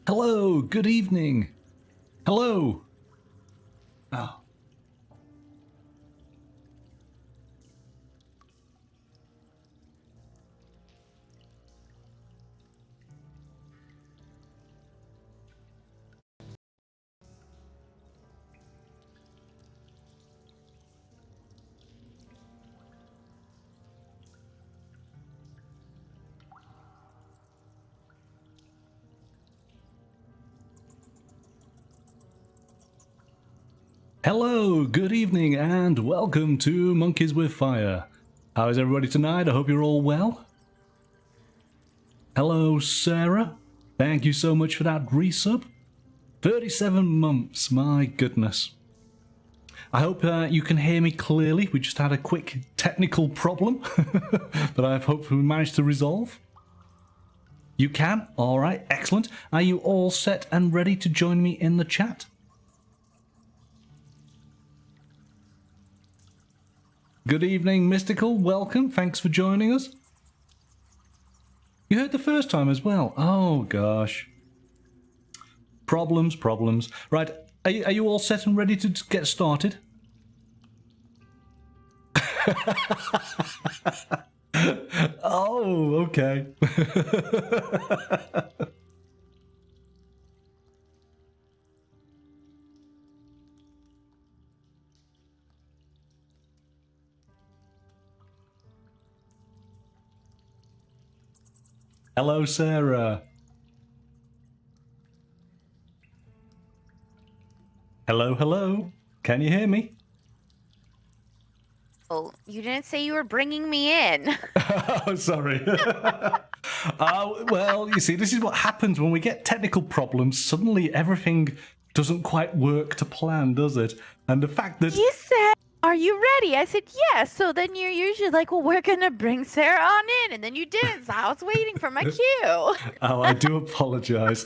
Hello, good evening. Hello. Oh. Hello, good evening, and welcome to Monkeys with Fire. How is everybody tonight? I hope you're all well. Hello, Sarah. Thank you so much for that resub. 37 months, my goodness. I hope you can hear me clearly. We just had a quick technical problem that I've hopefully managed to resolve. You can? Alright, excellent. Are you all set and ready to join me in the chat? Good evening, Mystical. Welcome. Thanks for joining us. You heard the first time as well. Oh, gosh. Problems. Right. Are you all set and ready to get started? Oh, okay. Hello, Sarah. Hello. Can you hear me? Oh, you didn't say you were bringing me in. Oh, sorry. Well, you see, this is what happens when we get technical problems. Suddenly everything doesn't quite work to plan, does it? And the fact that... You said, are you ready? I said, yes. So then you're usually like, well, we're going to bring Sarah on in. And then you didn't. So I was waiting for my cue. Oh, I do apologize.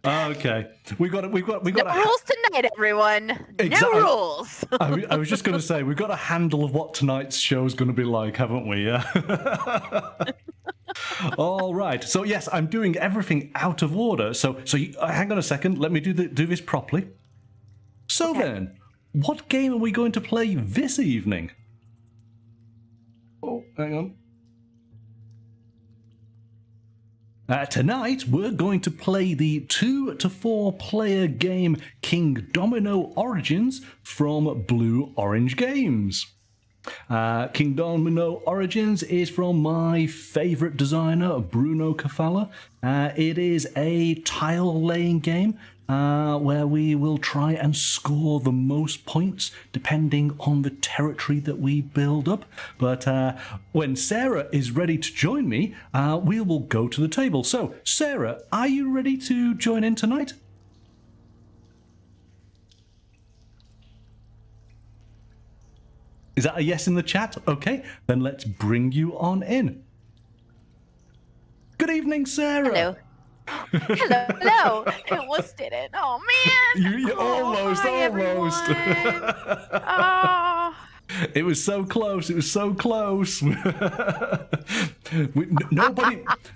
Okay, we got no rules tonight, everyone. Exactly. No rules. I was just going to say, we've got a handle of what tonight's show is going to be like, haven't we? Yeah. All right. So yes, I'm doing everything out of order. So hang on a second. Let me do this properly. So Okay. then, what game are we going to play this evening? Oh, hang on. Tonight, we're going to play the 2 to 4 player game Kingdomino Origins from Blue Orange Games. Kingdomino Origins is from my favourite designer, Bruno Cafalla. It is a tile-laying game where we will try and score the most points depending on the territory that we build up. But when Sarah is ready to join me, we will go to the table. So, Sarah, are you ready to join in tonight? Is that a yes in the chat? Okay, then let's bring you on in. Good evening, Sarah. Hello. I almost did it. Oh, man. You almost. Oh. It was so close.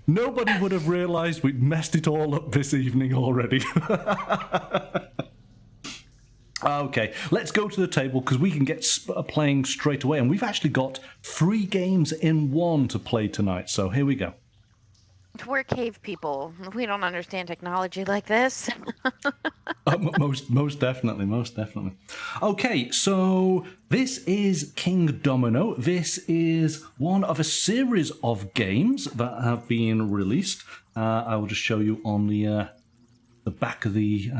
Nobody would have realized we'd messed it all up this evening already. Okay, let's go to the table because we can get playing straight away. And we've actually got 3 games in 1 to play tonight. So here we go. We're cave people. We don't understand technology like this. Most definitely. Okay, so this is Kingdomino. This is one of a series of games that have been released. I will just show you on the back of the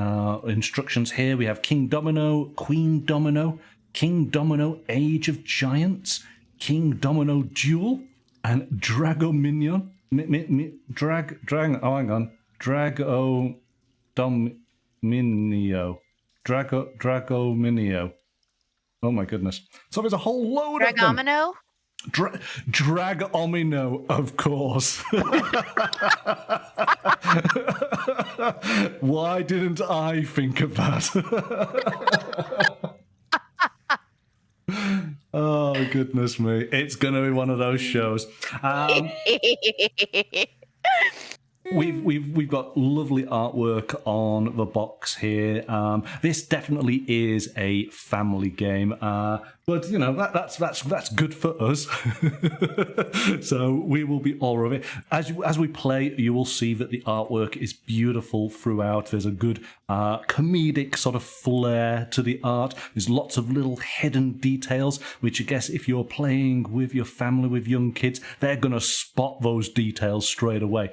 instructions here. We have Kingdomino, Queen Domino, Kingdomino Age of Giants, Kingdomino Duel, and Dragominion. Dragominio. Dragominio. Oh my goodness. So there's a whole load of them. Dragomino? Dragomino, of course. Why didn't I think of that? Oh, goodness me. It's going to be one of those shows. we've got lovely artwork on the box here. This definitely is a family game, but you know that's good for us. So we will be all of it as we play. You will see that the artwork is beautiful throughout. There's a good comedic sort of flair to the art. There's lots of little hidden details, which I guess if you're playing with your family, with young kids, they're gonna spot those details straight away.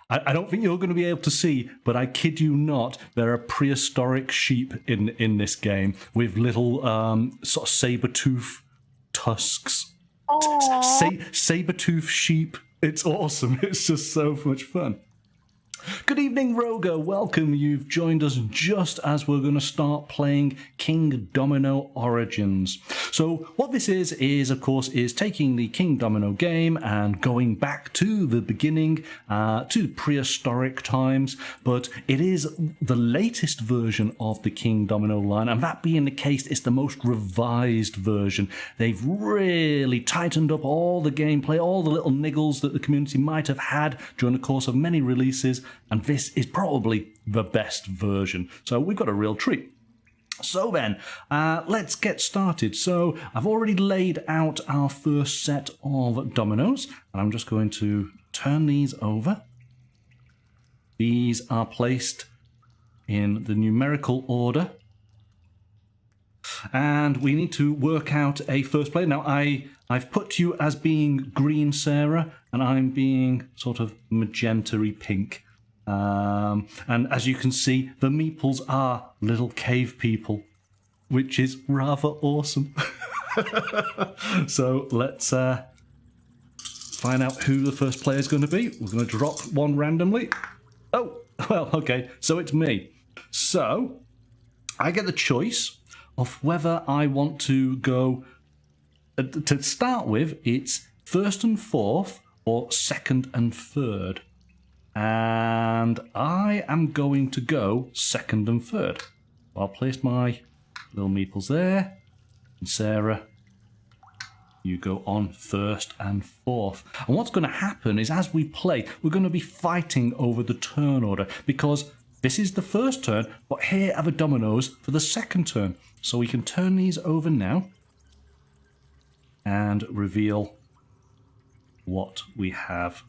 I don't think you're going to be able to see, but I kid you not, there are prehistoric sheep in this game with little sort of saber-tooth tusks. Saber-tooth sheep. It's awesome. It's just so much fun. Good evening, Roger. Welcome. You've joined us just as we're going to start playing Kingdomino Origins. So what this is of course, is taking the Kingdomino game and going back to the beginning, to prehistoric times, but it is the latest version of the Kingdomino line, and that being the case, it's the most revised version. They've really tightened up all the gameplay, all the little niggles that the community might have had during the course of many releases, and this is probably the best version. So we've got a real treat. So then, let's get started. So I've already laid out our first set of dominoes, and I'm just going to turn these over. These are placed in the numerical order. And we need to work out a first player. Now, I've put you as being green, Sarah, and I'm being sort of magenta-y pink. And as you can see, the meeples are little cave people, which is rather awesome. So let's find out who the first player is going to be. We're going to drop one randomly. Oh, well, okay, so it's me. So I get the choice of whether I want to go, to start with, it's first and fourth or second and third. And I am going to go second and third. I'll place my little meeples there. And Sarah, you go on first and fourth. And what's going to happen is as we play, we're going to be fighting over the turn order, because this is the first turn, but here are the dominoes for the second turn. So we can turn these over now and reveal what we have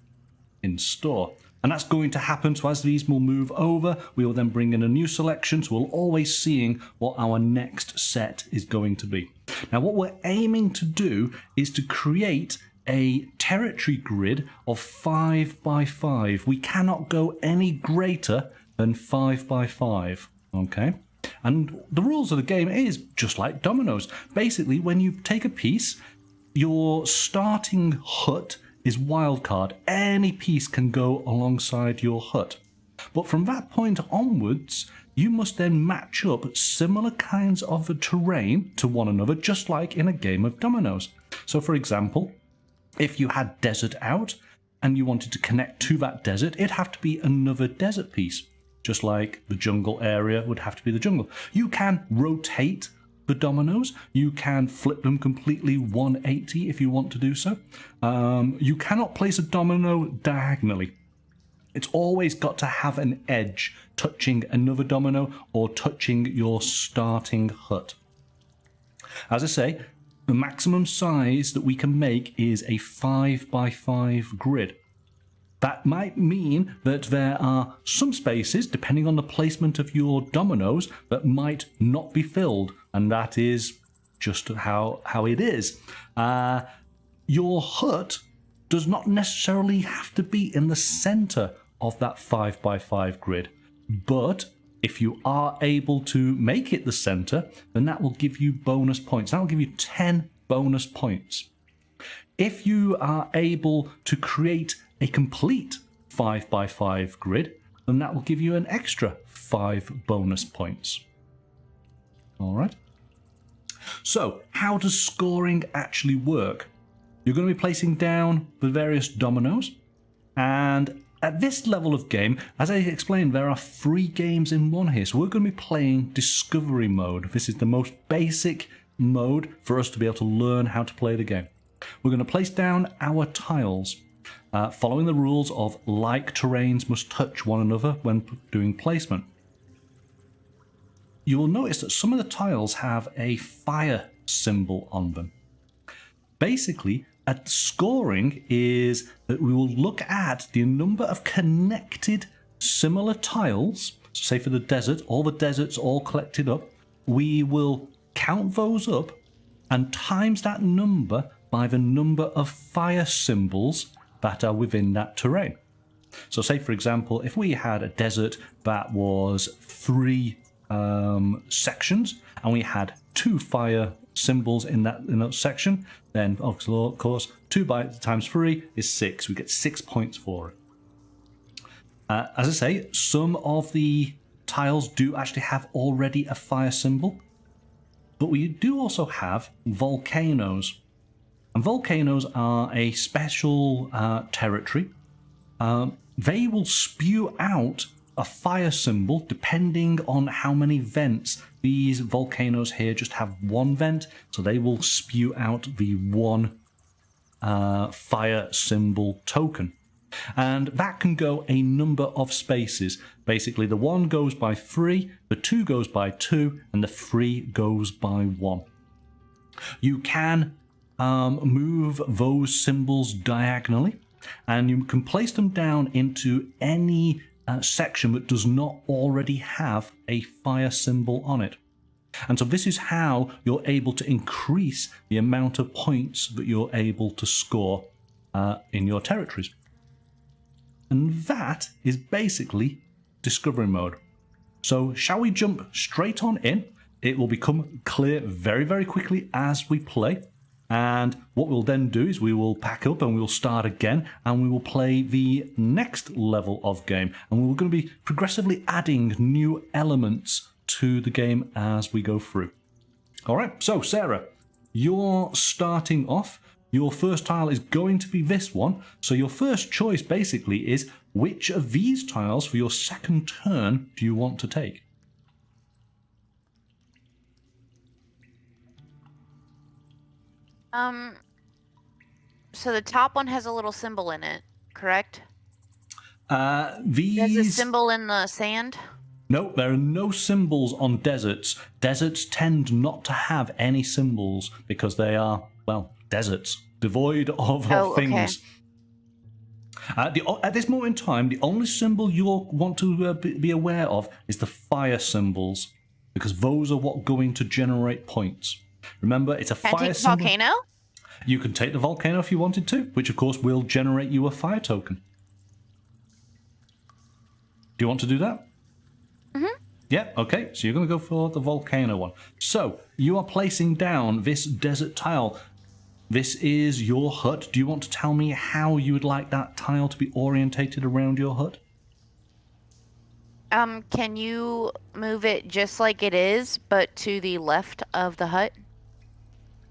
in store. And that's going to happen, so as these will move over, we will then bring in a new selection, so we're always seeing what our next set is going to be. Now, what we're aiming to do is to create a territory grid of 5 by 5. We cannot go any greater than 5 by 5, okay? And the rules of the game is just like dominoes. Basically, when you take a piece, your starting hut is wildcard. Any piece can go alongside your hut. But from that point onwards, you must then match up similar kinds of terrain to one another, just like in a game of dominoes. So for example, if you had desert out and you wanted to connect to that desert, it'd have to be another desert piece, just like the jungle area would have to be the jungle. You can rotate the dominoes, you can flip them completely 180 if you want to do so. You cannot place a domino diagonally. It's always got to have an edge touching another domino or touching your starting hut. As I say, the maximum size that we can make is a 5 by 5 grid. That might mean that there are some spaces, depending on the placement of your dominoes, that might not be filled, and that is just how it is. Your hut does not necessarily have to be in the center of that 5 by 5 grid, but if you are able to make it the center, then that will give you bonus points. That will give you 10 bonus points. If you are able to create a complete 5 by 5 grid, then that will give you an extra 5 bonus points. All right. So, how does scoring actually work? You're going to be placing down the various dominoes, and at this level of game, as I explained, there are 3 games in one here. So we're going to be playing Discovery Mode. This is the most basic mode for us to be able to learn how to play the game. We're going to place down our tiles. following the rules of like terrains must touch one another when doing placement. You will notice that some of the tiles have a fire symbol on them. Basically, a scoring is that we will look at the number of connected similar tiles. So say for the desert, all the deserts all collected up. We will count those up and times that number by the number of fire symbols that are within that terrain. So say, for example, if we had a desert that was 3 sections and we had 2 fire symbols in that section, then of course 2 times 3 is 6. We get 6 points for it. As I say, some of the tiles do actually have already a fire symbol, but we do also have volcanoes. And volcanoes are a special territory. They will spew out a fire symbol depending on how many vents. These volcanoes here just have 1 vent, so they will spew out the 1 fire symbol token. And that can go a number of spaces. Basically, the 1 goes by 3, the 2 goes by 2, and the 3 goes by 1. You can move those symbols diagonally, and you can place them down into any section that does not already have a fire symbol on it. And so this is how you're able to increase the amount of points that you're able to score in your territories. And that is basically discovery mode. So shall we jump straight on in? It will become clear very, very quickly as we play. And what we'll then do is we will pack up and we'll start again and we will play the next level of game. And we're going to be progressively adding new elements to the game as we go through. All right, so Sarah, you're starting off. Your first tile is going to be this one. So your first choice basically is which of these tiles for your second turn do you want to take? So the top one has a little symbol in it, correct? There's a symbol in the sand? No, there are no symbols on deserts. Deserts tend not to have any symbols because they are, well, deserts, devoid of things. Okay. At this moment in time, the only symbol you'll want to be aware of is the fire symbols, because those are what going to generate points. Remember, it's a fire symbol. Can I take the volcano? You can take the volcano if you wanted to, which of course will generate you a fire token. Do you want to do that? Mm-hmm. Yeah, okay, so you're going to go for the volcano one. So, you are placing down this desert tile. This is your hut. Do you want to tell me how you would like that tile to be orientated around your hut? Can you move it just like it is, but to the left of the hut?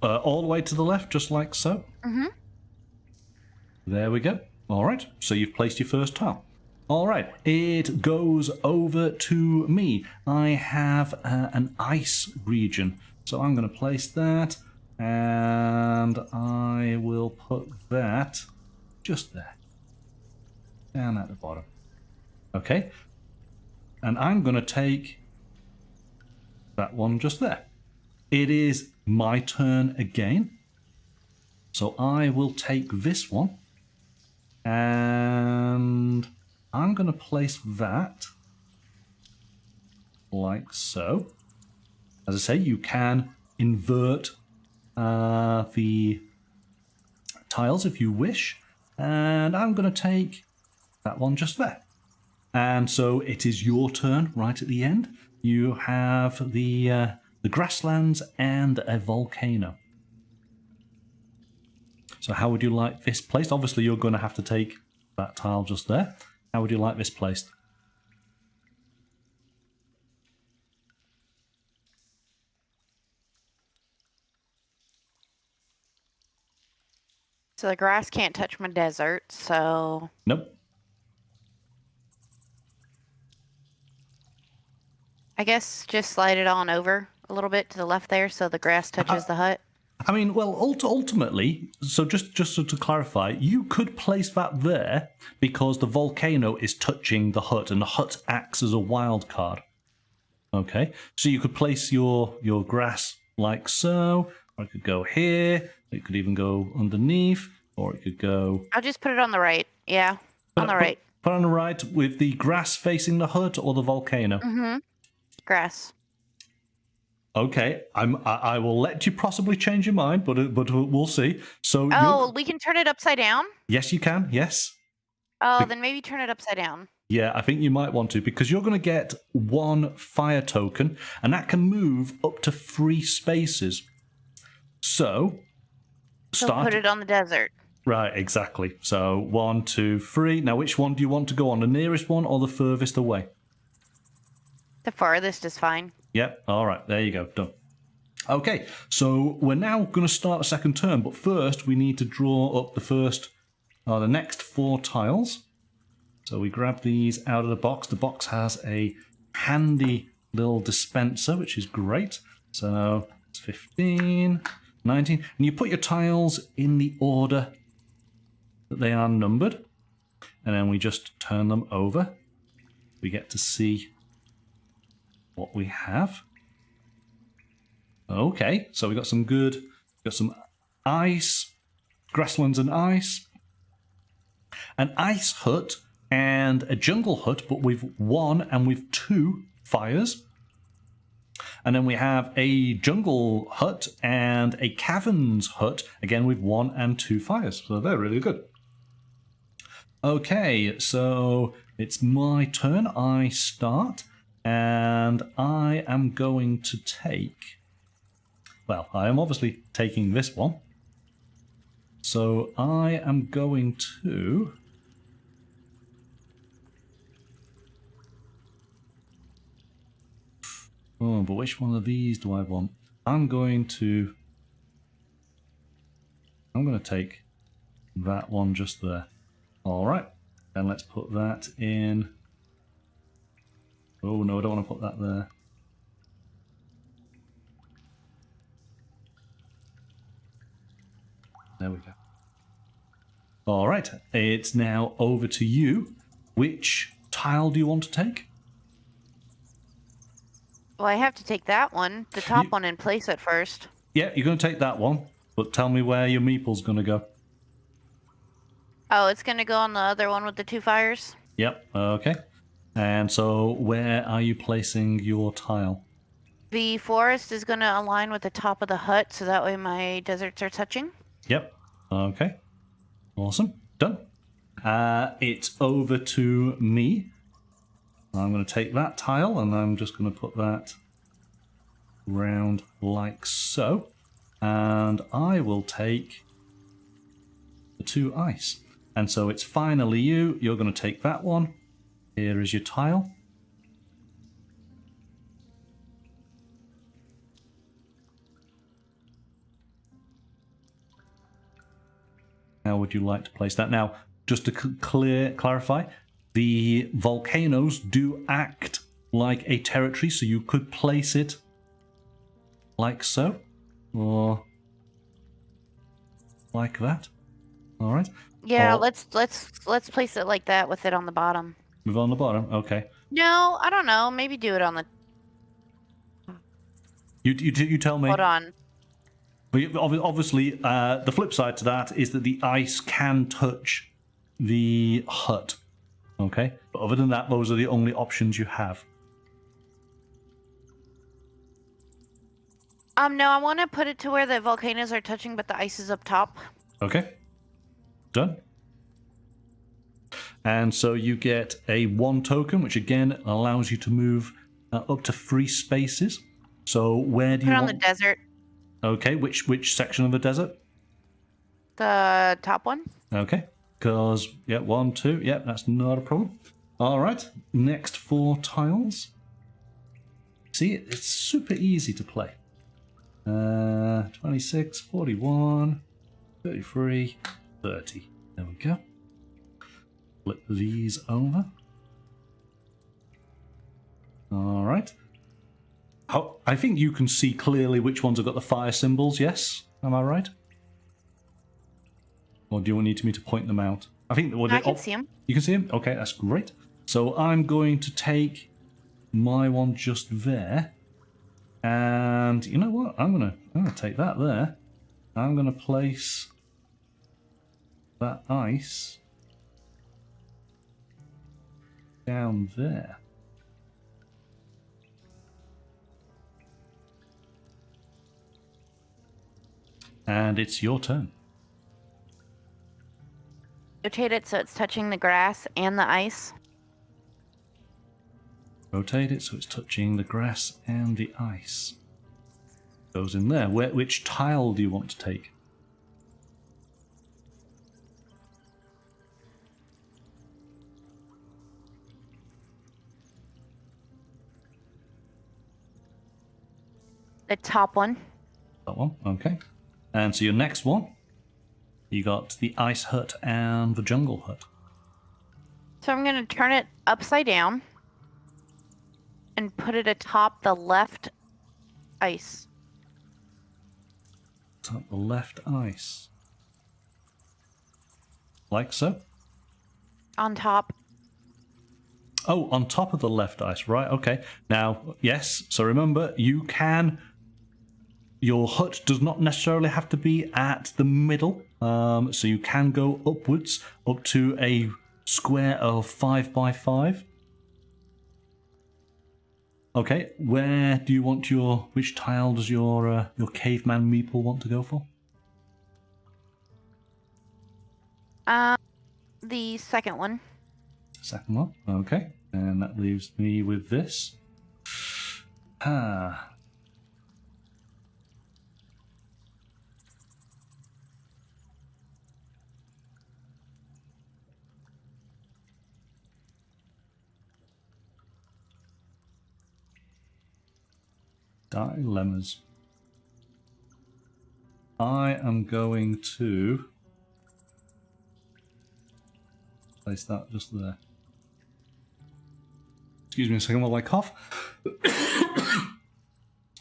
All the way to the left, just like so. Mm-hmm. There we go. All right, so you've placed your first tile. All right, it goes over to me. I have an ice region, so I'm going to place that, and I will put that just there, down at the bottom. Okay, and I'm going to take that one just there. It is my turn again, so I will take this one, and I'm going to place that like so. As I say, you can invert the tiles if you wish, and I'm going to take that one just there. And so it is your turn right at the end. You have the grasslands and a volcano. So how would you like this placed? Obviously, you're going to have to take that tile just there. How would you like this placed? So the grass can't touch my desert, so... Nope. I guess just slide it on over a little bit to the left there so the grass touches the hut. I mean, well, ultimately, so just so to clarify, you could place that there because the volcano is touching the hut, and the hut acts as a wild card. Okay, so you could place your grass like so, or it could go here. It could even go underneath, or it could go. I'll just put it on the right. Yeah, on the right. Put on the right with the grass facing the hut or the volcano. Mm-hmm. Grass. Okay, I will let you possibly change your mind, but we'll see. So we can turn it upside down? Yes, you can. Yes. Oh, then maybe turn it upside down. Yeah, I think you might want to, because you're going to get 1 fire token, and that can move up to 3 spaces. So put it on the desert. Right, exactly. So 1, 2, 3. Now, which one do you want to go on? The nearest one or the furthest away? The farthest is fine. Yep. All right. There you go. Done. Okay. So we're now going to start a second turn, but first we need to draw up the next 4 tiles. So we grab these out of the box. The box has a handy little dispenser, which is great. So it's 15, 19, and you put your tiles in the order that they are numbered, and then we just turn them over. We get to see what we have. Okay, so we got some ice, grasslands and ice, an ice hut and a jungle hut, but with 1 and with 2 fires. And then we have a jungle hut and a caverns hut, again with 1 and 2 fires. So they're really good. Okay, so it's my turn. I start, and I am going to take... Well, I am obviously taking this one. So I am going to... Oh, but which one of these do I want? I'm going to take that one just there. All right, then let's put that in. Oh no, I don't want to put that there. There we go. All right, it's now over to you. Which tile do you want to take? Well, I have to take that one, the top one, and place it first. Yeah, you're going to take that one, but tell me where your meeple's going to go. Oh, it's going to go on the other one with the 2 fires? Yep, okay. And so where are you placing your tile? The forest is going to align with the top of the hut, so that way my deserts are touching. Yep, okay. Awesome, done. It's over to me. I'm going to take that tile and I'm just going to put that round like so. And I will take the 2 ice. And so it's finally you. You're going to take that one. Here is your tile. How would you like to place that? Now, just to clarify, the volcanoes do act like a territory, so you could place it like so, or like that. All right. Yeah, let's place it like that with it on the bottom. Move on the bottom. Okay. No, I don't know. Maybe do it on the. You tell me. Hold on. But obviously, the flip side to that is that the ice can touch the hut. Okay, but other than that, those are the only options you have. No, I want to put it to where the volcanoes are touching, but the ice is up top. Okay, done. And so you get a 1 token, which again allows you to move up to 3 spaces. So where do you put it want... on the desert? Okay, which section of the desert? The top one. Okay. Because, yeah, 1, 2, yeah, that's not a problem. All right, next 4 tiles. See, it's super easy to play. 26, 41, 33, 30. There we go. Flip these over. All right. I think you can see clearly which ones have got the fire symbols, yes? Am I right? Or do you need me to point them out? I think I can see them. You can see them? Okay, that's great. So I'm going to take my one just there. And you know what? I'm gonna take that there. I'm gonna place that ice down there. And it's your turn. Rotate it so it's touching the grass and the ice. Rotate it so it's touching the grass and the ice. Goes in there. Which tile do you want to take? The top one. That one, okay. And so your next one, you got the ice hut and the jungle hut. So I'm going to turn it upside down and put it atop the left ice. Top the left ice. Like so? On top. Oh, on top of the left ice, right, okay. Now, yes, so remember, you can... Your hut does not necessarily have to be at the middle, so you can go upwards, up to a square of 5 by 5. Okay, where do you want your... Which tile does your caveman meeple want to go for? The second one. Second one, okay. And that leaves me with this. Dilemmas. I am going to place that just there. Excuse me a second while I cough.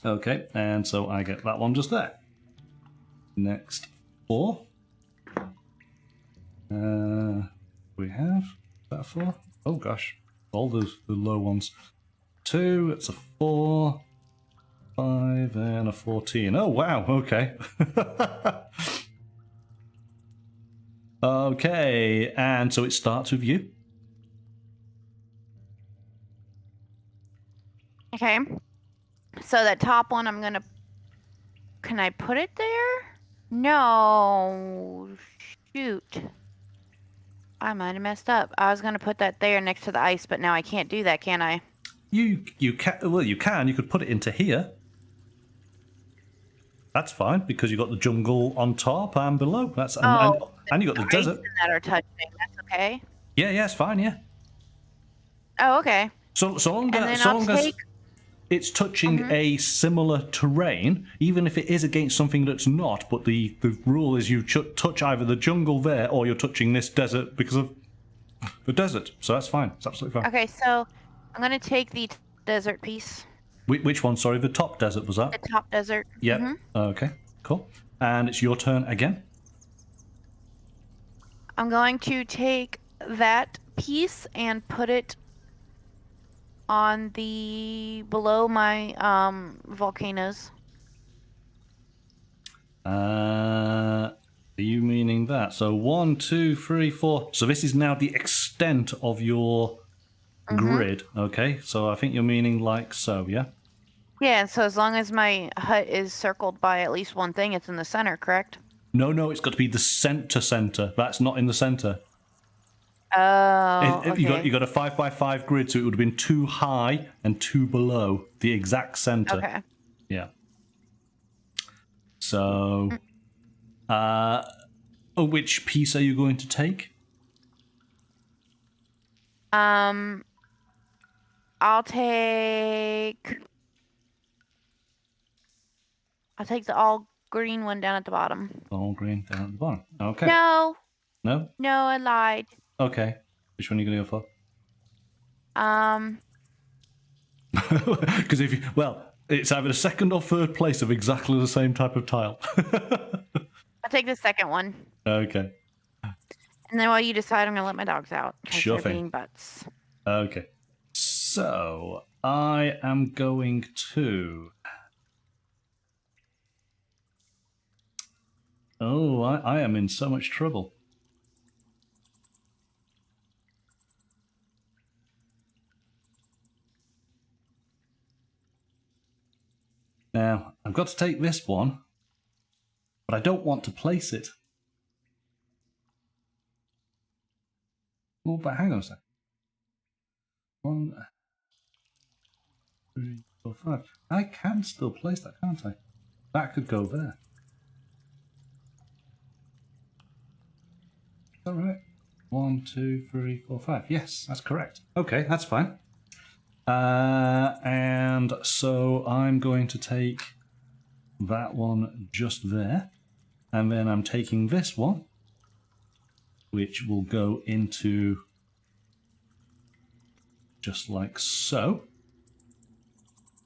Okay, and so I get that one just there. Next 4. We have that 4. Oh gosh, all the low ones. 2, it's a 4. 5 and a 14. Oh wow, okay. Okay, and so it starts with you. Okay. So that top one, I'm gonna... Can I put it there? No. Shoot. I might have messed up. I was gonna put that there next to the ice, but now I can't do that, can I? You can. Well, you can. You could put it into here. That's fine because you got the jungle on top and below. That's and you got the desert that are touching. That's okay. Yeah, it's fine. Yeah. Oh, okay. So long as it's touching a similar terrain, even if it is against something that's not. But the rule is you touch either the jungle there or you're touching this desert because of the desert. So that's fine. It's absolutely fine. Okay, so I'm gonna take the desert piece. Which one? Sorry, the top desert was that? The top desert. Yeah. Mm-hmm. Okay. Cool. And it's your turn again. I'm going to take that piece and put it on the below my volcanoes. Are you meaning that? So 1, 2, 3, 4. So this is now the extent of your grid. Okay. So I think you're meaning like so, yeah? Yeah, so as long as my hut is circled by at least one thing, it's in the center, correct? No, it's got to be the center. That's not in the center. Oh, okay. You got a 5 by 5 grid, so it would have been 2 high and 2 below the exact center. Okay. Yeah. So, which piece are you going to take? I'll take the all green one down at the bottom. All green down at the bottom. Okay. No, No? I lied. Okay. Which one are you going to go for? Um, Because It's either second or third place of exactly the same type of tile. I'll take the second one. Okay. And then while you decide, I'm going to let my dogs out. Because Sure they're thing. being butts. Okay. So, I am going to... Oh, I am in so much trouble. Now, I've got to take this one, but I don't want to place it. Oh, but hang on a sec. 1, 3, 4, 5. I can still place that, can't I? That could go there. Is that right? 1, 2, 3, 4, 5. Yes, that's correct. Okay, that's fine. And so I'm going to take that one just there. And then I'm taking this one, which will go into just like so.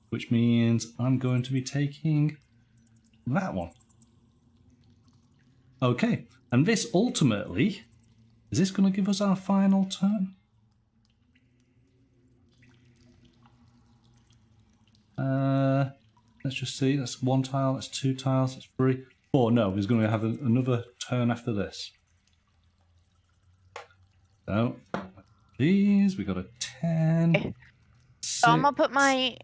Which means I'm going to be taking that one. Okay, and this ultimately, is this going to give us our final turn? Let's just see, that's 1 tile, that's 2 tiles, that's 3, 4. No, he's going to have another turn after this. So, these, we got a 10. Okay. So I'm going to put my...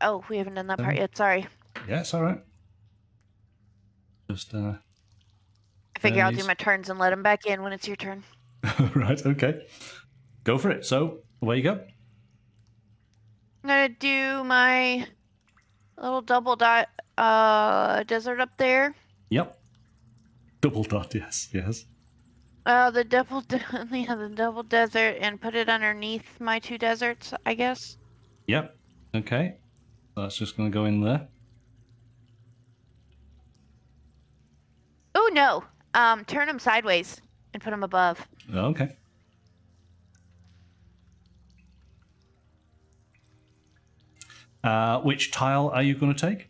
Oh, we haven't done that part yet, sorry. Yeah, it's alright. Just, I figure I'll do my turns and let them back in when it's your turn. Right, okay. Go for it. So, away you go. I'm going to do my little double dot desert up there. Yep. Double dot, yes, yes. The double desert, and put it underneath my 2 deserts, I guess. Yep. Okay. That's just going to go in there. Oh no! Turn them sideways and put them above. Okay. Which tile are you going to take?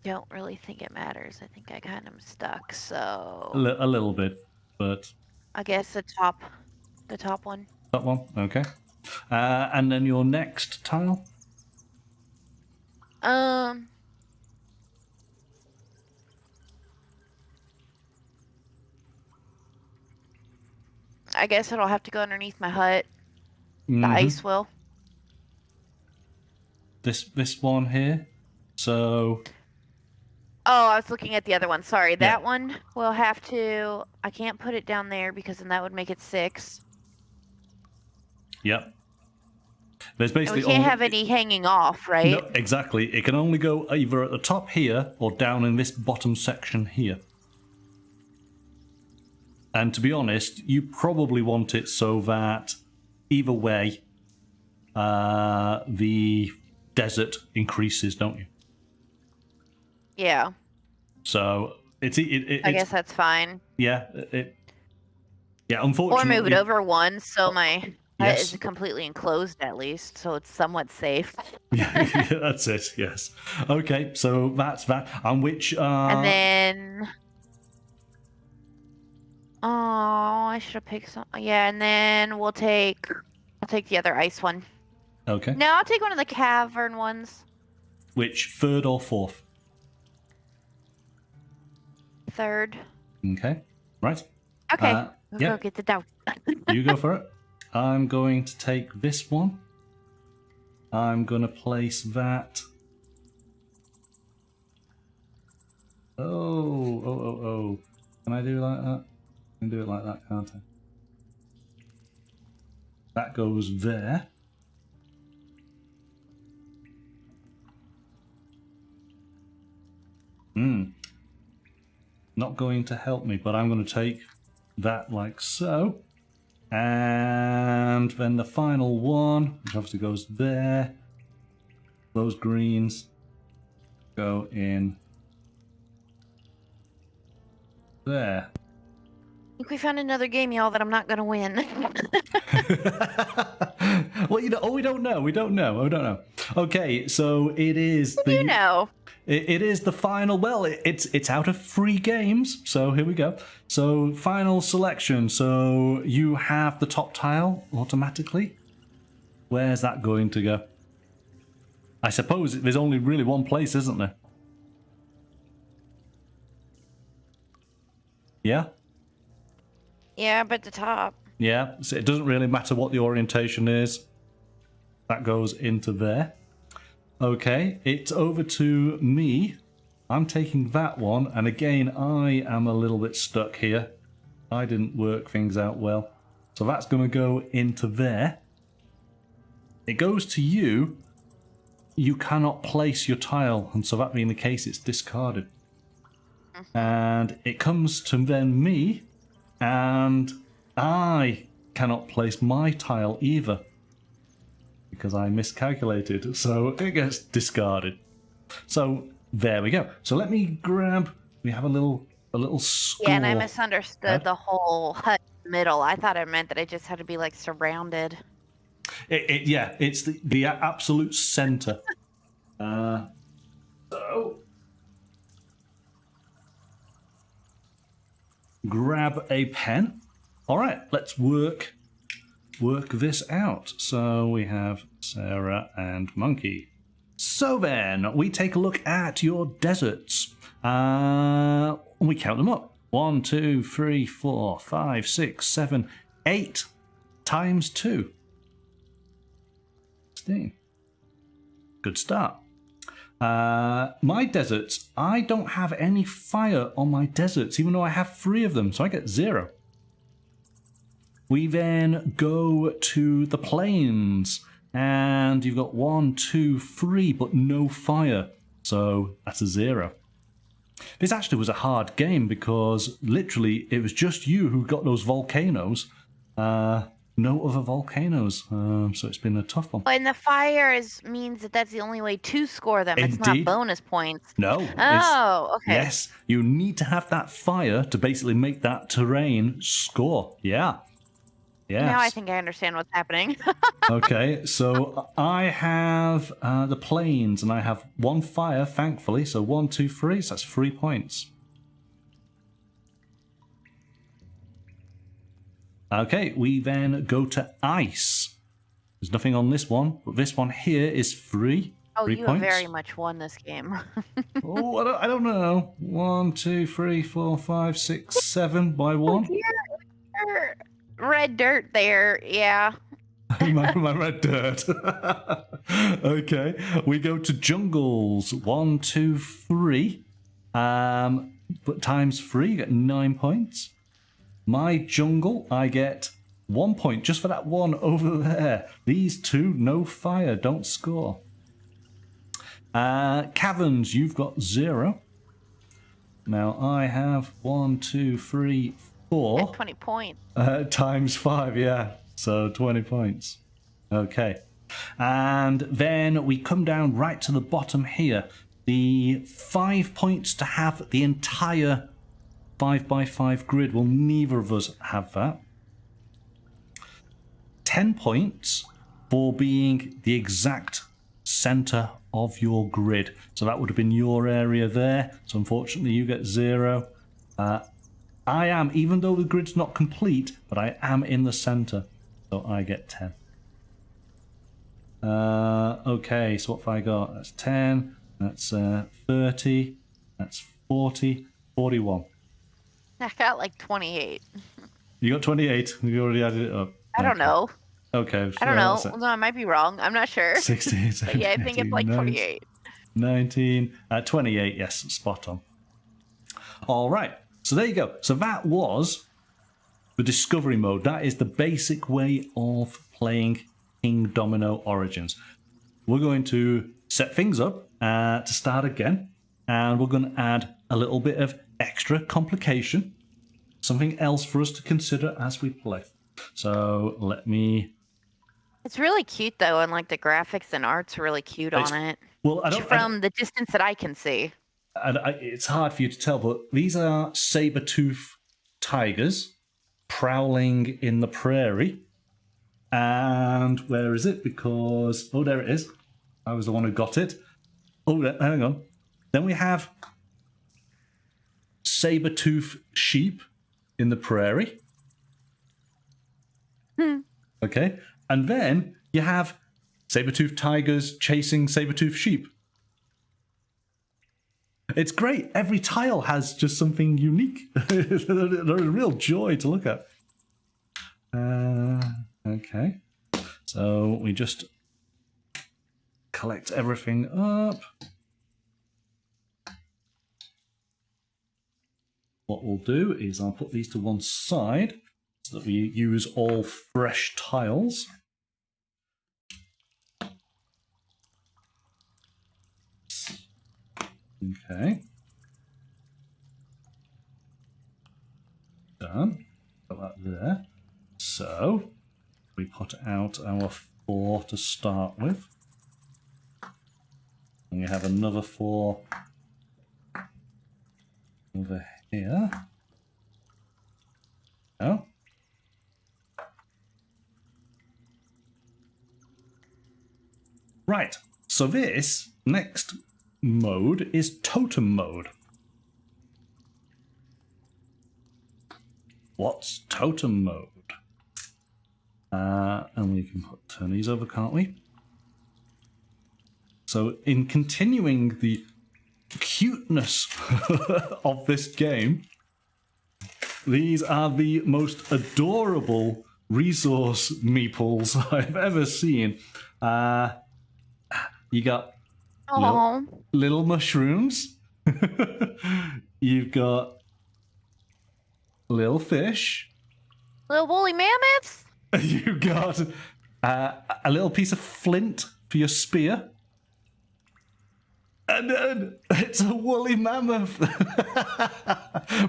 Don't really think it matters. I think I kind of am stuck, so... A little bit, but... I guess the top one. That one? Okay. And then your next tile? I guess it'll have to go underneath my hut. The ice will. This one here. So... Oh, I was looking at the other one. Sorry. That one will have to... I can't put it down there because then that would make it 6. Yep. There's basically and we can't have any hanging off, right? No, exactly. It can only go either at the top here or down in this bottom section here. And to be honest, you probably want it so that either way, the desert increases, don't you? Yeah. So I guess that's fine. Yeah. Yeah. Unfortunately. Or move it over one so my hut is completely enclosed at least, so it's somewhat safe. Yeah, that's it. Yes. Okay. So that's that. And which? And then. Oh, I should have picked some. Yeah, and then I'll take the other ice one. Okay. No, I'll take one of the cavern ones. Which, 3rd or 4th? 3rd. Okay. Right. Okay. We'll go get the dog. You go for it. I'm going to take this one. I'm going to place that. Oh. Can I do it like that? I can do it like that, can't I? That goes there. Not going to help me, but I'm going to take that like so. And then the final one, which obviously goes there. Those greens go in there. I think we found another game, y'all, that I'm not going to win. Well, we don't know. We don't know. Okay, so it is What do you know? It is the final. Well, it's out of 3 games, so here we go. So final selection. So you have the top tile automatically. Where's that going to go? I suppose there's only really one place, isn't there? Yeah. Yeah, but the top. Yeah. So it doesn't really matter what the orientation is. That goes into there. Okay, it's over to me. I'm taking that one, and again, I am a little bit stuck here. I didn't work things out well. So that's going to go into there. It goes to you. You cannot place your tile, and so that being the case, it's discarded. And it comes to then me, and I cannot place my tile either. Because I miscalculated, so it gets discarded. So there we go. So let me grab. We have a little score. Yeah, and I misunderstood the whole hut middle. I thought it meant that it just had to be like surrounded. Yeah, it's the absolute center. So grab a pen. All right, let's work this out. So we have Sarah and Monkey. So then we take a look at your deserts. We count them up. 1, 2, 3, 4, 5, 6, 7, 8 times 2. 16. Good start. My deserts, I don't have any fire on my deserts, even though I have 3 of them, so I get 0. We then go to the plains, and you've got 1, 2, 3, but no fire, so that's a 0. This actually was a hard game because literally it was just you who got those volcanoes. No other volcanoes, so it's been a tough one. And the fire means that that's the only way to score them. It's Indeed. not bonus points. No. Oh, okay. Yes, you need to have that fire to basically make that terrain score. Yeah. Yes. Now I think I understand what's happening. Okay, so I have the plains, and I have 1 fire, thankfully. So 1, 2, 3, so that's 3 points. Okay, we then go to ice. There's nothing on this one, but this one here is 3. Oh, 3 you points. have very much won this game. Oh, I don't know. 1, 2, 3, 4, 5, 6, 7 by 1. Your red dirt there, yeah. my red dirt. Okay, we go to jungles. 1, 2, 3. But times 3, you get 9 points. My jungle, I get 1 point just for that one over there. These 2, no fire, don't score. Caverns, you've got 0. Now I have 1, 2, 3, 4. 20 points. Times 5, yeah. So 20 points. Okay. And then we come down right to the bottom here. The 5 points to have the entire 5x5 grid. Well, neither of us have that. 10 points for being the exact center of your grid. So that would have been your area there. So unfortunately you get 0. I am, even though the grid's not complete, but I am in the center. So I get 10. Okay, so what have I got? That's 10. That's 30. That's 40. 41. I got like 28. You got 28. You already added it up. I don't know. Okay. I don't know. No, I might be wrong. I'm not sure. 16, 17, Yeah, I think it's like 28. 19, 28. Yes, spot on. All right. So there you go. So that was the discovery mode. That is the basic way of playing Kingdomino Origins. We're going to set things up to start again, and we're going to add a little bit of extra complication, something else for us to consider as we play. So let me... It's really cute though, and like the graphics and art's really cute on it. Well, From the distance that I can see. It's hard for you to tell, but these are saber-tooth tigers prowling in the prairie. And where is it? Because, oh, there it is. I was the one who got it. Oh, hang on. Then we have saber-tooth sheep in the prairie. Okay. And then you have saber-tooth tigers chasing saber-tooth sheep. It's great. Every tile has just something unique. They're a real joy to look at. Okay. So we just collect everything up. What we'll do is I'll put these to one side so that we use all fresh tiles. Okay. Done. Put that there. So we put out our 4 to start with. And we have another 4 over here. Oh. Right. So this next mode is totem mode. What's totem mode? And we can turn these over, can't we? So in continuing the cuteness of this game, these are the most adorable resource meeples I've ever seen. You got little mushrooms. You've got little fish. Little woolly mammoths. You've got a little piece of flint for your spear. And it's a woolly mammoth.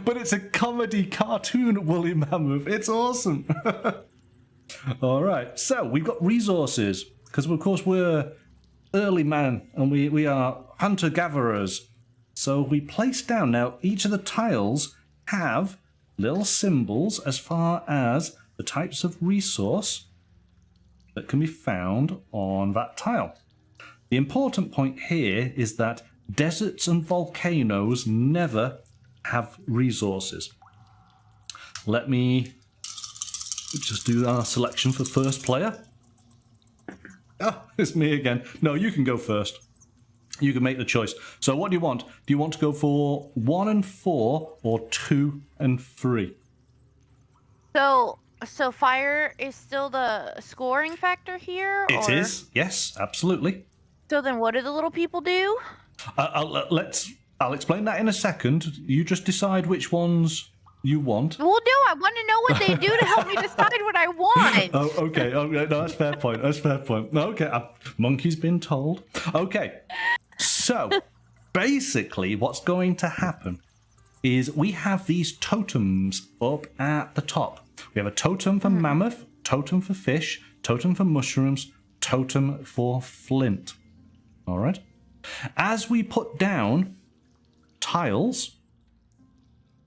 But it's a comedy cartoon woolly mammoth. It's awesome. All right. So we've got resources. Because, of course, we're early man and we are hunter-gatherers. So we place down. Now, each of the tiles have little symbols as far as the types of resource that can be found on that tile. The important point here is that deserts and volcanoes never have resources. Let me just do our selection for first player. Oh, it's me again. No, you can go first. You can make the choice. So what do you want? Do you want to go for 1 and 4 or 2 and 3? So fire is still the scoring factor here? It is, yes, absolutely. So then what do the little people do? I'll explain that in a second. You just decide which ones you want. Well, no, I want to know what they do to help me decide what I want. Oh, okay. Oh, no, that's a fair point. That's a fair point. Okay, monkey's been told. Okay, so basically what's going to happen is we have these totems up at the top. We have a totem for mammoth, totem for fish, totem for mushrooms, totem for flint. All right. As we put down tiles,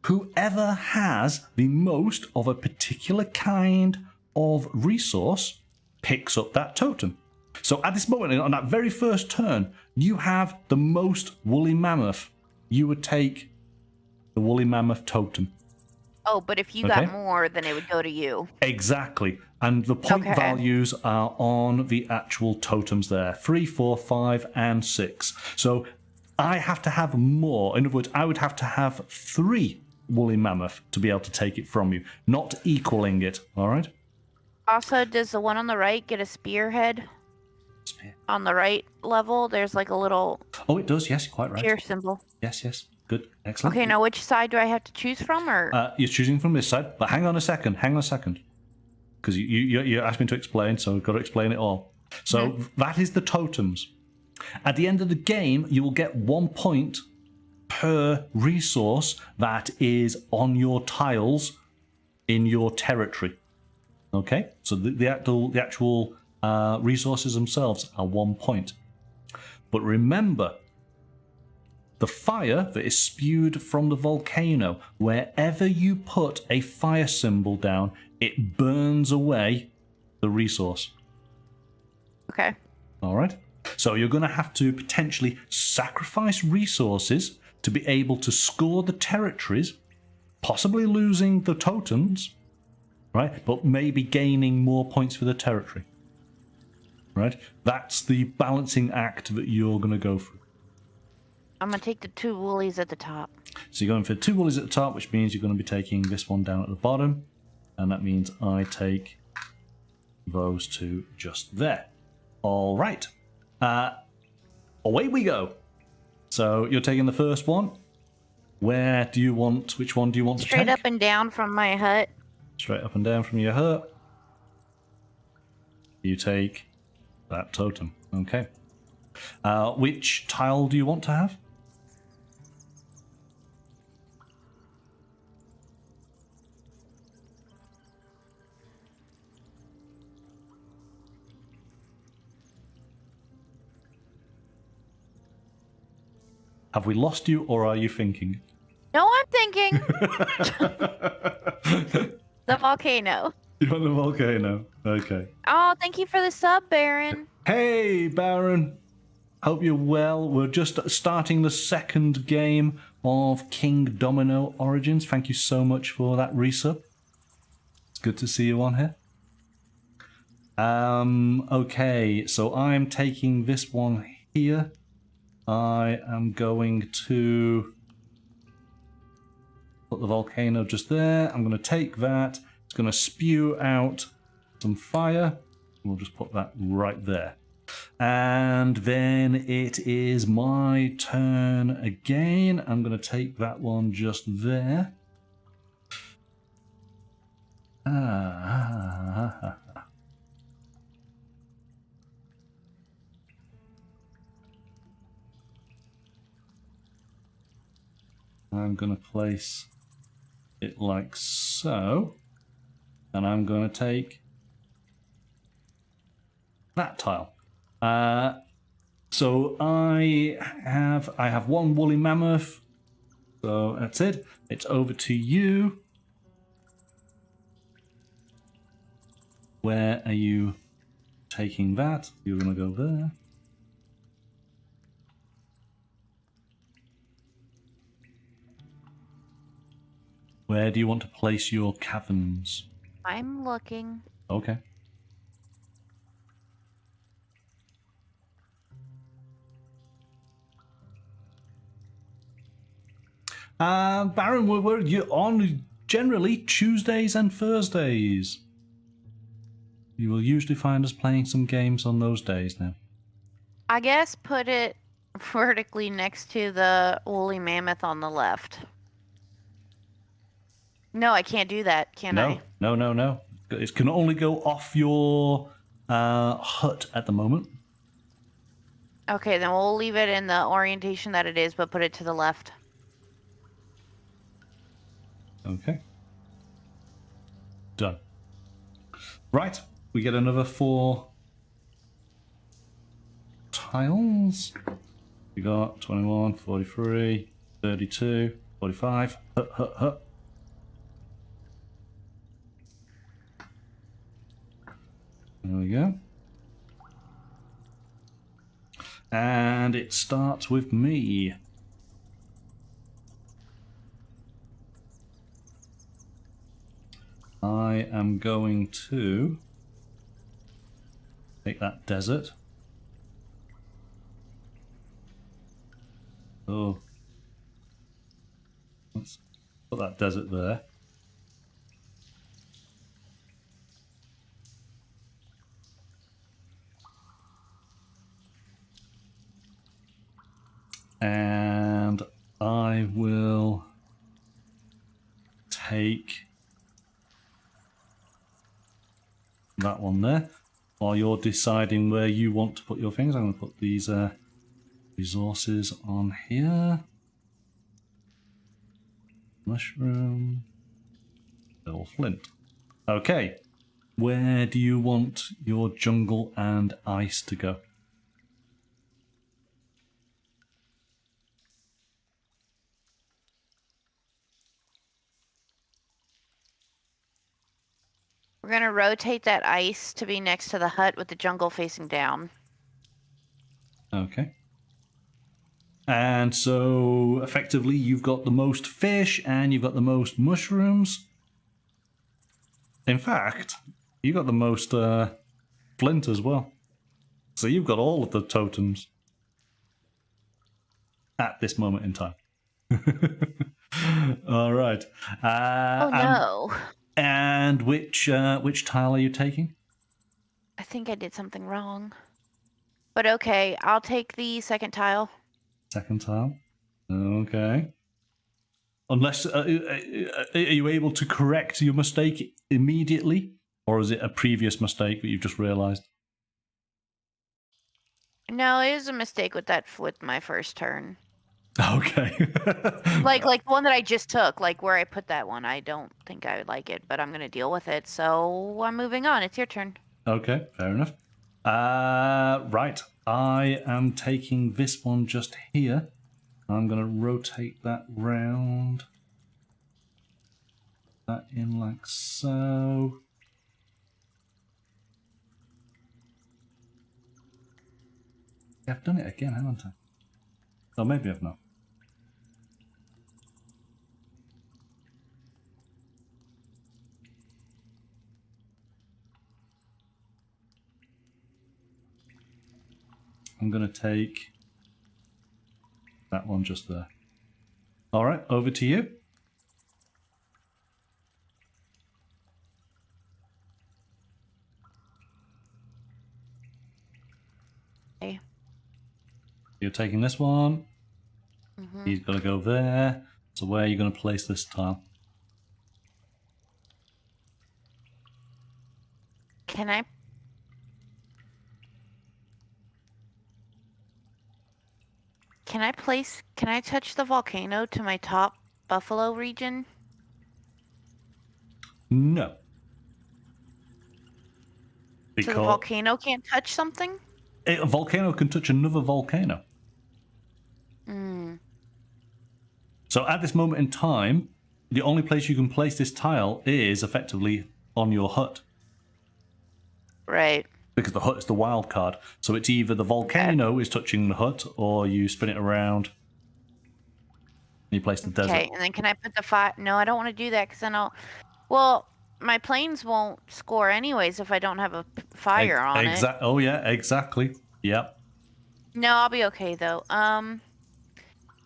whoever has the most of a particular kind of resource picks up that totem. So at this moment, on that very first turn, you have the most woolly mammoth. You would take the woolly mammoth totem. Oh, but if you got more, then it would go to you. Exactly. And the point values are on the actual totems there. 3, 4, 5, and 6. So I have to have more. In other words, I would have to have 3 woolly mammoth to be able to take it from you, not equaling it. All right? Also, does the one on the right get a spearhead? Spear. On the right level, there's like a little... Oh, it does. Yes, you're quite right. Spear symbol. Yes, yes. Good. Excellent. Okay, now which side do I have to choose from? Or You're choosing from this side. But hang on a second. Because you asked me to explain, so I've got to explain it all. So that is the totems. At the end of the game, you will get 1 point per resource that is on your tiles in your territory. Okay? So the actual resources themselves are 1 point. But remember, the fire that is spewed from the volcano, wherever you put a fire symbol down, it burns away the resource. Okay. All right. So you're going to have to potentially sacrifice resources to be able to score the territories, possibly losing the totems, right? But maybe gaining more points for the territory, right? That's the balancing act that you're going to go through. I'm going to take the 2 woolies at the top. So you're going for 2 woolies at the top, which means you're going to be taking this one down at the bottom. And that means I take those 2 just there. All right. Away we go. So you're taking the first one. Which one do you want to take? Straight up and down from my hut. Straight up and down from your hut. You take that totem. Okay. Which tile do you want to have? Have we lost you, or are you thinking? No, I'm thinking. The volcano. You want the volcano? Okay. Oh, thank you for the sub, Baron. Hey, Baron. Hope you're well. We're just starting the second game of Kingdomino Origins. Thank you so much for that resub. It's good to see you on here. Okay, so I'm taking this one here. I am going to put the volcano just there. I'm going to take that. It's going to spew out some fire. We'll just put that right there. And then it is my turn again. I'm going to take that one just there. I'm going to place it like so, and I'm going to take that tile. So I have 1 woolly mammoth, so that's it. It's over to you. Where are you taking that? You're going to go there. Where do you want to place your caverns? I'm looking. Okay. Baron, we're on generally Tuesdays and Thursdays. You will usually find us playing some games on those days now. I guess put it vertically next to the woolly mammoth on the left. No, I can't do that, can I? No. It can only go off your hut at the moment. Okay, then we'll leave it in the orientation that it is, but put it to the left. Okay. Done. Right, we get another 4 tiles. We got 21, 43, 32, 45. Hut. There we go. And it starts with me. I am going to take that desert. Oh. Let's put that desert there. And I will take that one there. While you're deciding where you want to put your things, I'm going to put these resources on here. Mushroom. Little flint. Okay. Where do you want your jungle and ice to go? We're going to rotate that ice to be next to the hut with the jungle facing down. Okay. And so, effectively, you've got the most fish and you've got the most mushrooms. In fact, you got the most flint as well. So you've got all of the totems at this moment in time. All right. Oh no. And which tile are you taking? I think I did something wrong. But okay, I'll take the second tile. Second tile. Okay. Unless are you able to correct your mistake immediately, or is it a previous mistake that you've just realised? No, it was a mistake with my first turn. Okay. Like the one that I just took, like where I put that one. I don't think I would like it, but I'm gonna deal with it. So I'm moving on. It's your turn. Okay, fair enough. Right. I am taking this one just here. I'm going to rotate that round. That in like so. Yeah, I've done it again, haven't I? Oh, maybe I've not. I'm going to take that one just there. All right, over to you. Okay. You're taking this one. Mm-hmm. He's got to go there. So where are you going to place this tile? Can I touch the volcano to my top buffalo region? No. So the volcano can't touch something? A volcano can touch another volcano. Mm. So at this moment in time, the only place you can place this tile is effectively on your hut. Right. Because the hut is the wild card. So it's either the volcano is touching the hut, or you spin it around and you place the desert. Okay, and then can I put the fire? No, I don't want to do that because then I'll. Well, my planes won't score anyways if I don't have a fire on it. Oh yeah, exactly. Yep. No, I'll be okay though. Can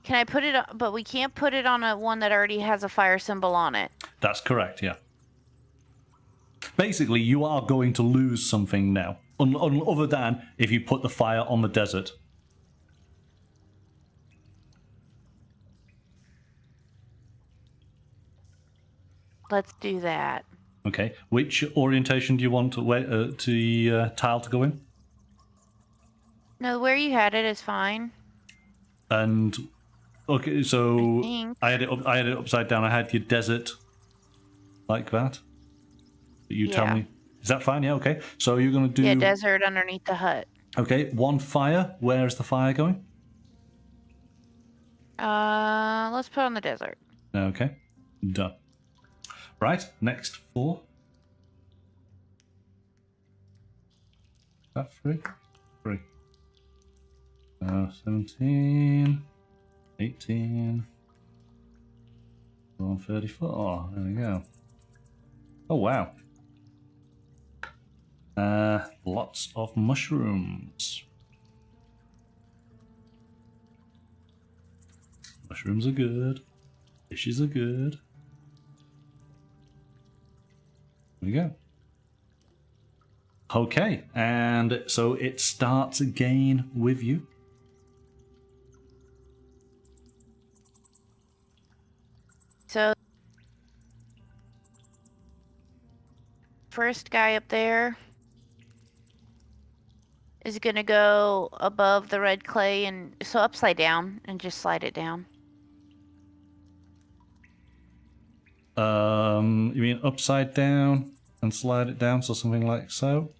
I put it? But we can't put it on a one that already has a fire symbol on it. That's correct. Yeah. Basically, you are going to lose something now, other than if you put the fire on the desert. Let's do that. Okay. Which orientation do you want the tile to go in? No, where you had it is fine. And okay, so I had it upside down. I had your desert like that. You tell me. Is that fine? Yeah. Okay. So you're gonna do desert underneath the hut. Okay. One fire. Where is the fire going? Let's put on the desert. Okay. Done. Right. Next 4. Is that 3? 3. 17, 18, 34. Oh, there we go. Oh, wow. Lots of mushrooms. Mushrooms are good. Fishes are good. There we go. Okay, and so it starts again with you. So, first guy up there is gonna go above the red clay and so upside down and just slide it down. You mean upside down and slide it down, so something like so?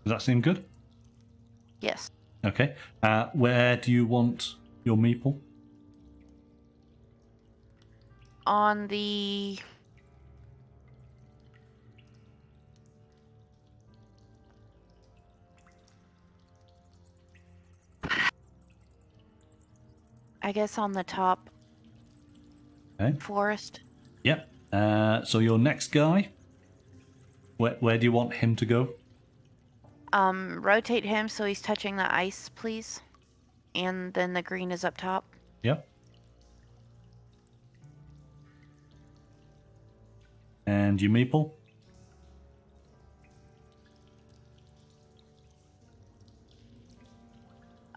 Does that seem good? Yes. Okay. Where do you want your meeple? On the I guess on the top Okay. forest. Yep. So your next guy, where do you want him to go? Rotate him so he's touching the ice, please. And then the green is up top. Yep. And your meeple?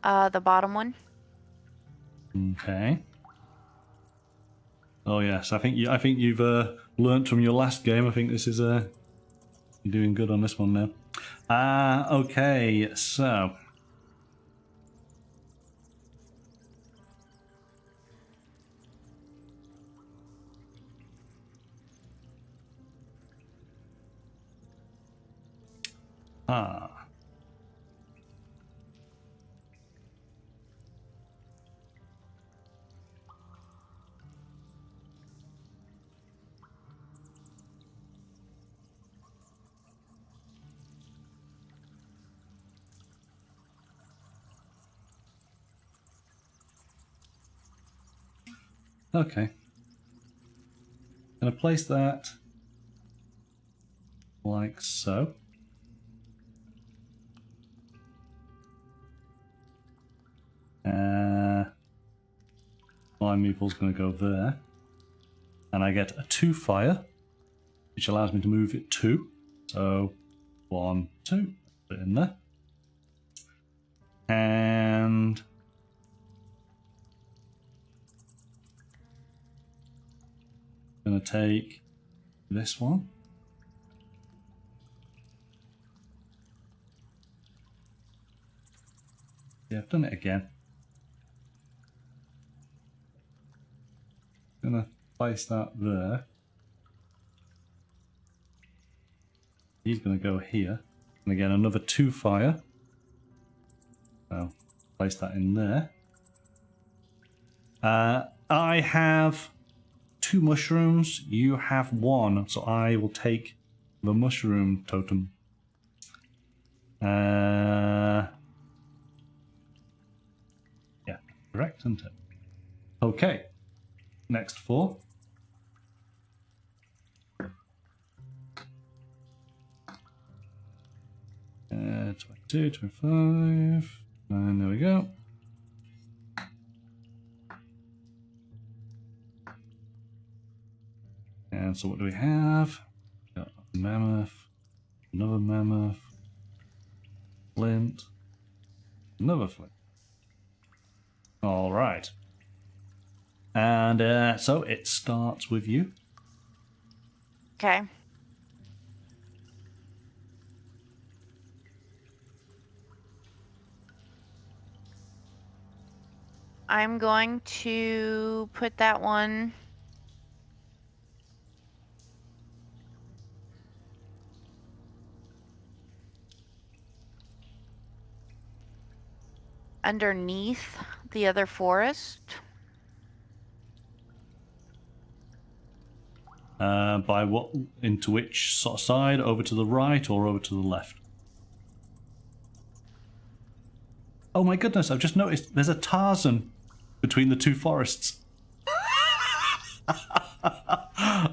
The bottom one. Okay. Oh yes, I think you've learnt from your last game. I think this is you're doing good on this one now. Okay, so okay. Gonna place that like so. My meeple's gonna go there. And I get a 2 fire, which allows me to move it 2. So 1, 2, put it in there. And I'm gonna take this one. Yeah, I've done it again. Gonna place that there. He's gonna go here. And again, another 2 fire. So place that in there. I have 2 mushrooms. You have 1, so I will take the mushroom totem. Yeah, correct, isn't it? Okay. Next 4. Uh, 22, 25. And there we go. And so what do we have? Got a mammoth, another mammoth, flint, another flint. All right. And so it starts with you. Okay. I'm going to put that one underneath the other forest. By what? Into which sort of side? Over to the right or over to the left? Oh my goodness, I've just noticed there's a Tarzan between the 2 forests.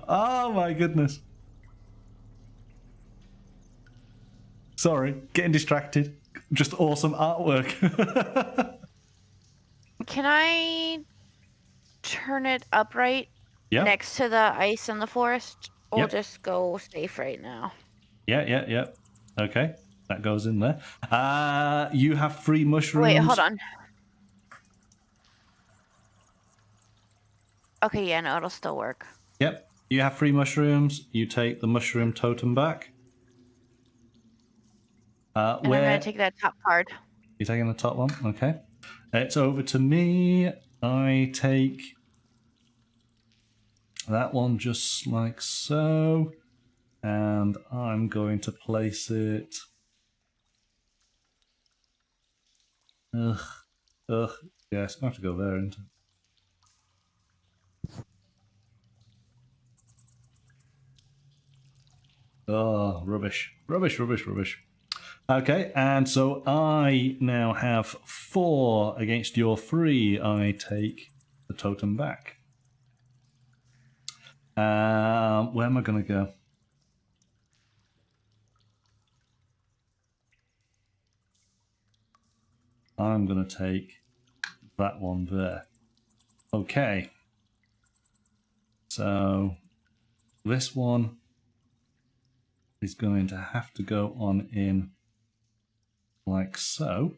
Oh my goodness. Sorry, getting distracted. Just awesome artwork. Can I turn it upright Yeah. next to the ice in the forest? Or Yep. just go safe right now? Yeah. Okay, that goes in there. You have 3 mushrooms. Wait, hold on. Okay, yeah, no, it'll still work. Yep, you have 3 mushrooms. You take the mushroom totem back. And I'm going to take that top card. You're taking the top one? Okay. It's over to me. I take that one just like so. And I'm going to place it... Ugh. Yeah, it's going to have to go there, isn't it? Oh, rubbish. Okay, and so I now have 4 against your 3. I take the totem back. Where am I going to go? I'm going to take that one there. Okay. So this one is going to have to go on in like so.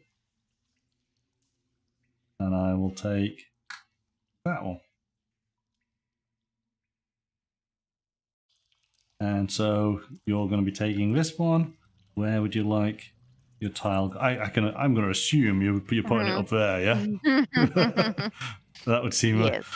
And I will take that one. And so you're going to be taking this one. Where would you like your tile? I'm going to assume you're putting it up there, yeah? That would seem Yes.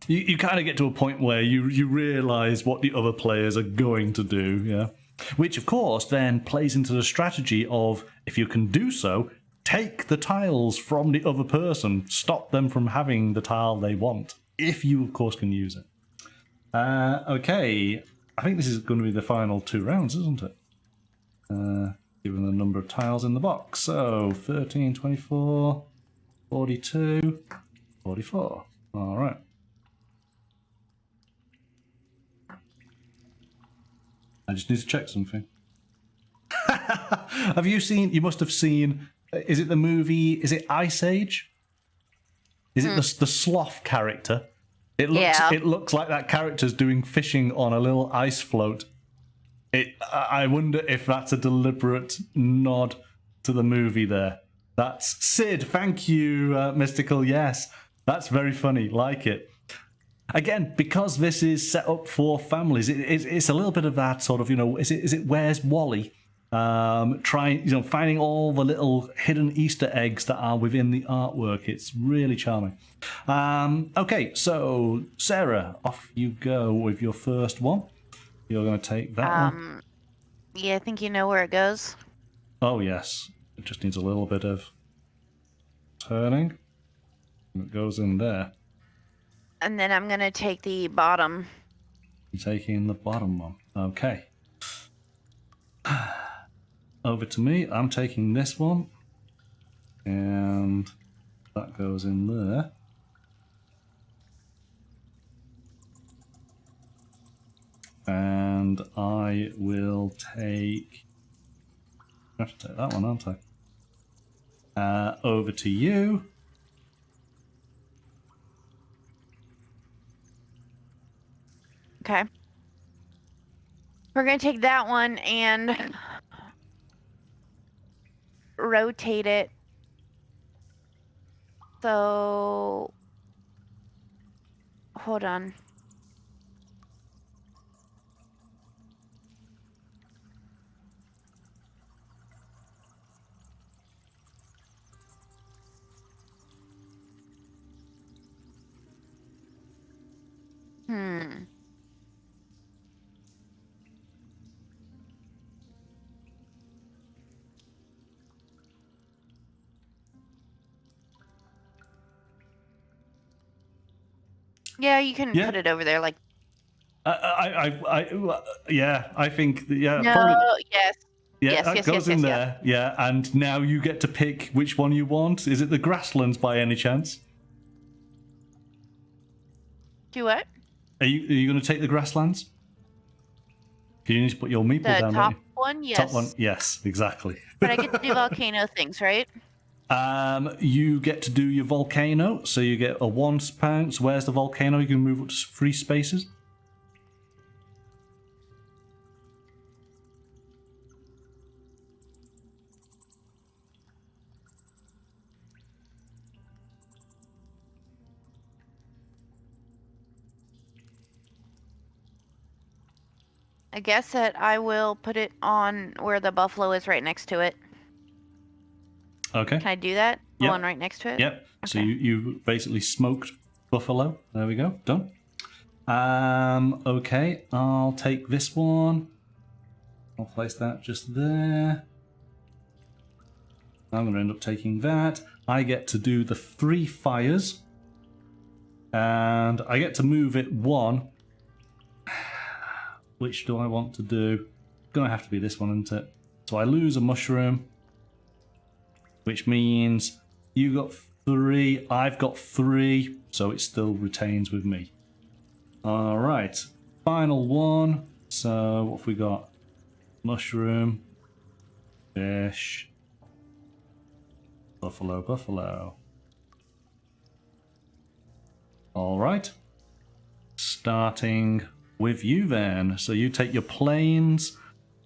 You kind of get to a point where you realize what the other players are going to do, yeah? Which, of course, then plays into the strategy of, if you can do so, take the tiles from the other person. Stop them from having the tile they want, if you, of course, can use it. Okay, I think this is going to be the final 2 rounds, isn't it? Given the number of tiles in the box. So, 13, 24, 42, 44. All right. I just need to check something. Have you seen, you must have seen, is it the movie, is it Ice Age? Is it the sloth character? It looks like that character's doing fishing on a little ice float. I wonder if that's a deliberate nod to the movie there. That's Sid. Thank you, Mystical. Yes, that's very funny. Like it. Again, because this is set up for families, it's a little bit of that sort of, is it Where's Wally? Finding all the little hidden Easter eggs that are within the artwork. It's really charming. Okay, so Sarah, off you go with your first one. You're going to take that one. Yeah, I think you know where it goes. Oh, yes. It just needs a little bit of turning. It goes in there. And then I'm going to take the bottom. You're taking the bottom one. Okay. Over to me. I'm taking this one. And that goes in there. And I will take... I have to take that one, aren't I? Over to you. Okay. We're going to take that one and rotate it. So, hold on. Yeah, you can put it over there like. Yeah, I think, yeah. No, probably, yes. yeah, yes, that yes, goes yes, in yes, there. Yeah, and now you get to pick which one you want. Is it the grasslands by any chance? Do what? Are you going to take the grasslands? You need to put your meeple The down, top don't you? one, yes. Top one, yes, exactly. But I get to do volcano things, right? You get to do your volcano, so you get a 1 pound. So where's the volcano? You can move up to 3 spaces. I guess that I will put it on where the buffalo is right next to it. Okay. Can I do that? The Yep. one right next to it? Yep. Okay. So you basically smoked buffalo. There we go. Done. Okay. I'll take this one. I'll place that just there. I'm going to end up taking that. I get to do the 3 fires. And I get to move it 1. Which do I want to do? Gonna have to be this one, isn't it? So I lose a mushroom. which means you got 3, I've got 3, so it still retains with me. All right, final one. So what have we got? Mushroom, fish, buffalo. All right, starting with you then. So you take your planes.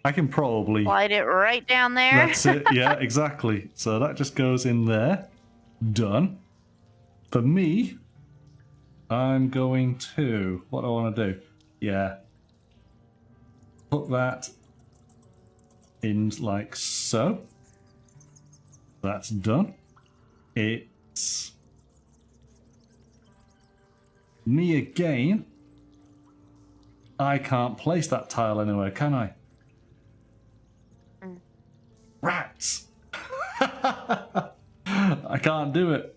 I can probably Slide it right down there. That's it. Yeah, exactly. So that just goes in there. Done. For me, I'm going to... What do I want to do? Yeah. Put that in like so. That's done. It's me again. I can't place that tile anywhere, can I? Rats! I can't do it.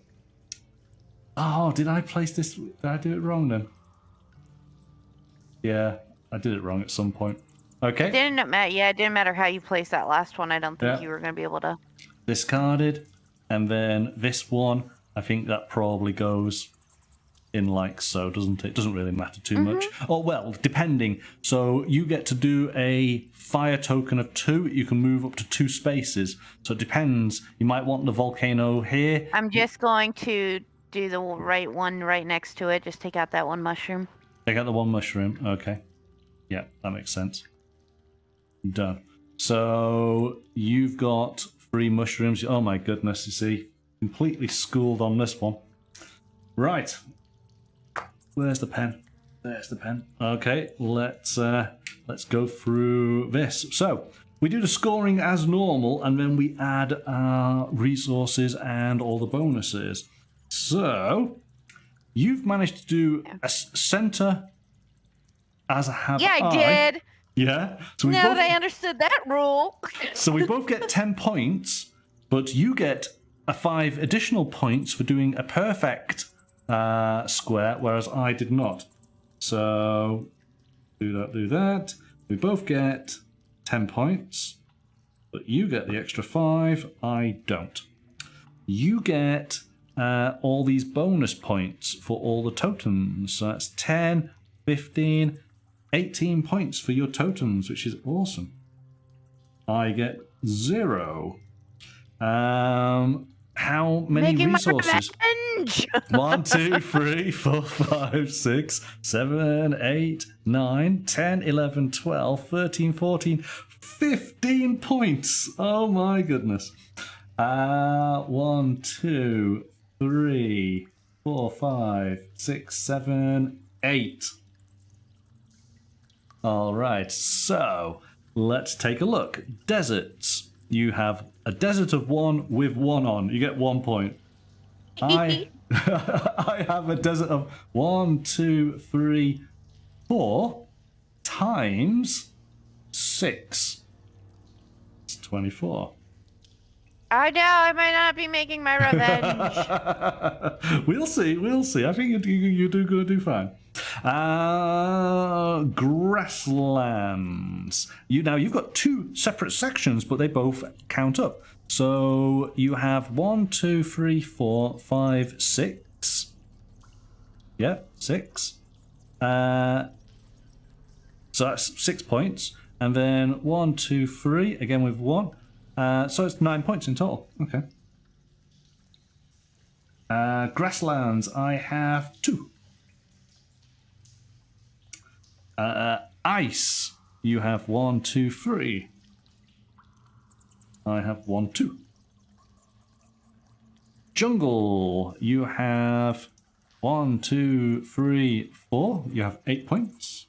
Oh, did I place this? Did I do it wrong then? Yeah, I did it wrong at some point. Okay. It didn't matter how you placed that last one. I don't think you were going to be able to. Discarded. And then this one, I think that probably goes in like so, doesn't it? Doesn't really matter too much. Oh, well, depending. So you get to do a fire token of 2. You can move up to 2 spaces. So it depends. You might want the volcano here. I'm just going to do the right one right next to it. Just take out that one mushroom. Take out the one mushroom. Okay. Yeah, that makes sense. Done. So you've got 3 mushrooms. Oh my goodness, you see. Completely schooled on this one. Right. Where's the pen? There's the pen. Okay, let's go through this. So we do the scoring as normal, and then we add our resources and all the bonuses. So you've managed to do a center as a have. Yeah, I did. Yeah. So we now both, that I understood that rule. so we both get 10 points, but you get a 5 additional points for doing a perfect square, whereas I did not. So do that. We both get 10 points, but you get the extra 5. I don't. You get all these bonus points for all the totems. So that's 10, 15, 18 points for your totems, which is awesome. I get 0. How many resources? 1, 2, 3, 4, 5, 6, 7, 8, 9, 10, 11, 12, 13, 14, 15 points. Oh my goodness. 1, 2, 3, 4, 5, 6, 7, 8. All right, so let's take a look. Deserts. You have a desert of 1 with 1 on. You get 1 point. I have a desert of 1, 2, 3, 4 times 6. It's 24. I know, I might not be making my revenge. We'll see. I think you're going to do fine. Grasslands. You've got 2 separate sections, but they both count up. So you have 1, 2, 3, 4, 5, 6. Yeah, 6. So that's 6 points. And then 1, 2, 3, again with 1. So it's 9 points in total. Okay. Grasslands, I have 2. Ice, you have 1, 2, 3. I have 1, 2. Jungle, you have 1, 2, 3, 4. You have 8 points.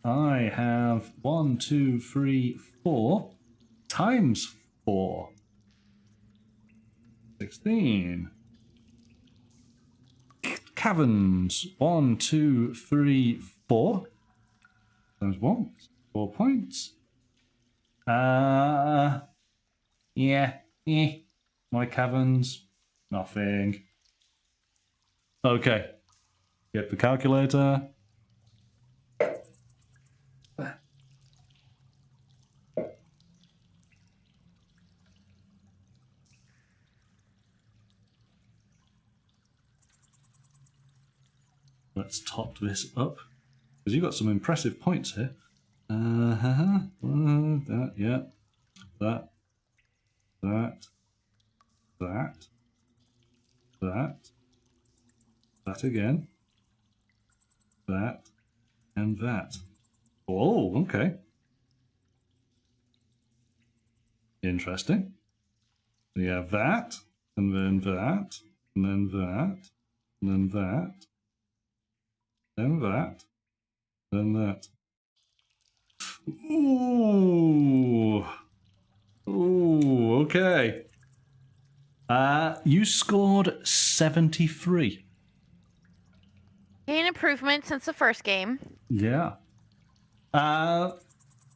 I have 1, 2, 3, 4 times 4. 16. Caverns, 1, 2, 3, 4. Those ones, 4 points. My caverns, nothing. Okay, get the calculator. let's top this up. Because you've got some impressive points here. That, yeah. That. That again. That. And that. Oh, okay. Interesting. We have that, and then that, and then that, and then that, then that, then that. Ooh. Ooh, okay. You scored 73. Gain improvement since the first game. Yeah.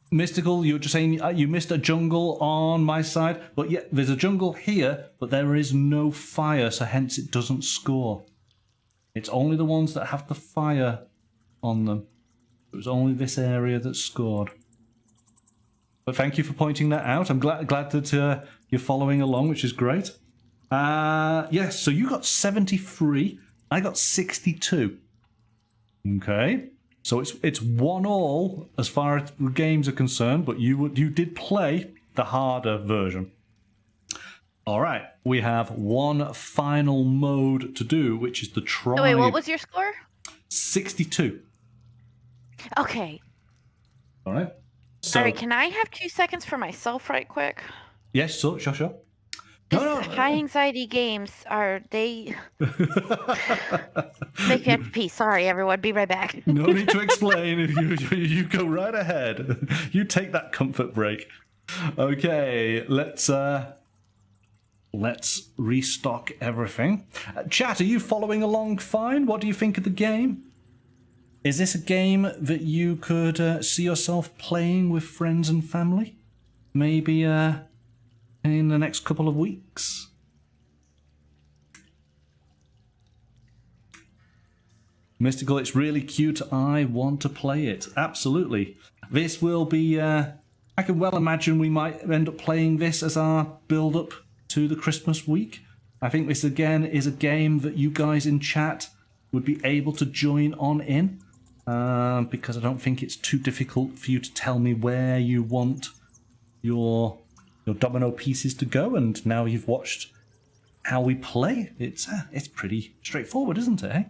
Mystical, you were just saying you missed a jungle on my side, but yeah, there's a jungle here, but there is no fire, so hence it doesn't score. It's only the ones that have the fire on them. It was only this area that scored. But thank you for pointing that out. I'm glad that you're following along, which is great. Yes, so you got 73. I got 62. Okay. So it's 1-1 as far as games are concerned, but you did play the harder version. All right, we have one final mode to do, which is the tribe. Oh, wait, what was your score? 62. Okay. All right. So, all right, can I have 2 seconds for myself right quick? Yes, sure. No. High anxiety games are they make you have to pee. Sorry, everyone. Be right back. No need to explain. You go right ahead. You take that comfort break. Okay, let's restock everything. Chat, are you following along fine? What do you think of the game? Is this a game that you could see yourself playing with friends and family? Maybe in the next couple of weeks? Mystical, it's really cute. I want to play it. Absolutely. This will be... I can well imagine we might end up playing this as our build-up to the Christmas week. I think this, again, is a game that you guys in chat would be able to join on in. Because I don't think it's too difficult for you to tell me where you want your domino pieces to go, and now you've watched how we play. It's pretty straightforward, isn't it?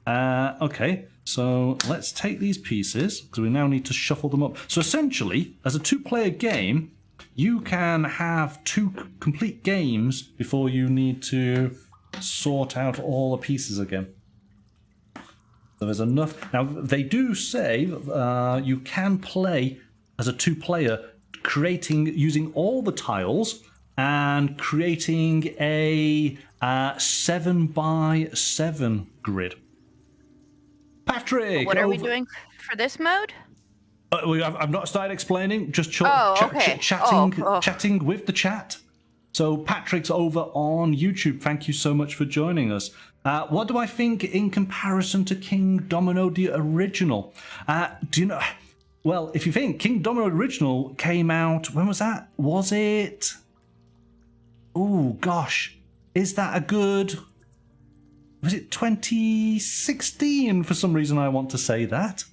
Okay, so let's take these pieces because we now need to shuffle them up. So essentially, as a 2-player game, you can have 2 complete games before you need to sort out all the pieces again. So there's enough. Now they do say you can play as a 2-player, using all the tiles and creating a 7x7 grid. Patrick, what are we doing for this mode? I've not started explaining. Just okay. chatting with the chat. So Patrick's over on YouTube. Thank you so much for joining us. What do I think in comparison to Kingdomino the original? Do you know? Well, if you think Kingdomino Original came out, when was that? Was it? Oh gosh, is that a good? Was it 2016? For some reason, I want to say that.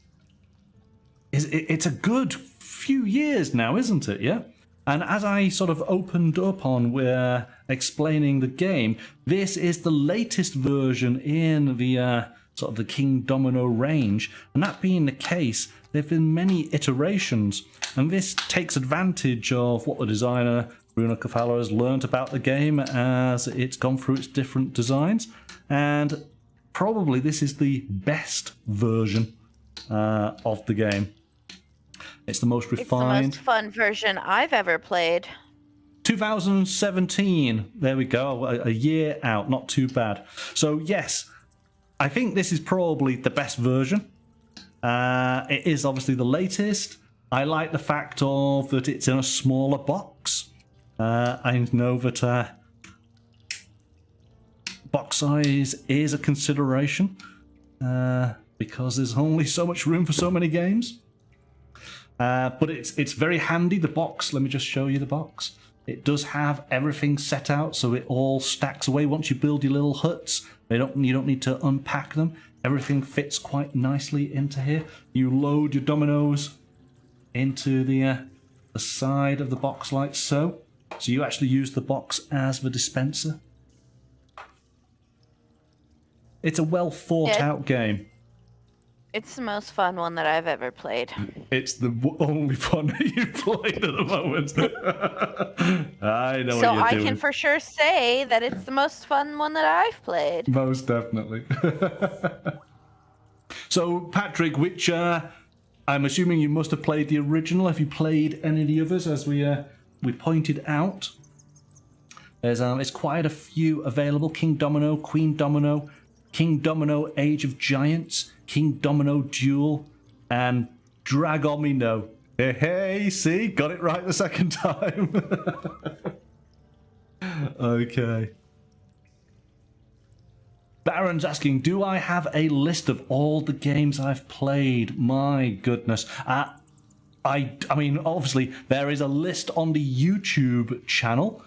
It's a good few years now, isn't it? Yeah. And as I sort of opened up on explaining the game, this is the latest version in the sort of the Kingdomino range. And that being the case, there have been many iterations, and this takes advantage of what the designer Bruno Cafalo has learnt about the game as it's gone through its different designs, and probably this is the best version of the game. It's the most refined. It's the most fun version I've ever played. 2017. There we go. A year out. Not too bad. So yes, I think this is probably the best version. It is obviously the latest. I like the fact of that it's in a smaller box. I know that box size is a consideration because there's only so much room for so many games. But it's very handy, the box. Let me just show you the box. It does have everything set out, so it all stacks away once you build your little huts. You don't need to unpack them. everything fits quite nicely into here. You load your dominoes into the side of the box like so. So you actually use the box as the dispenser. It's a well thought out game. It's the most fun one that I've ever played. It's the only fun you've played at the moment. I know what you're doing. So I can for sure say that it's the most fun one that I've played. Most definitely. So, Patrick, which I'm assuming you must have played the original. Have you played any of the others? As we pointed out, there's quite a few available: Kingdomino, Queen Domino, Kingdomino Age of Giants, Kingdomino Duel, and Dragomino. Hey, see, got it right the second time. Okay. Baron's asking, do I have a list of all the games I've played? My goodness. I mean, obviously, there is a list on the YouTube channel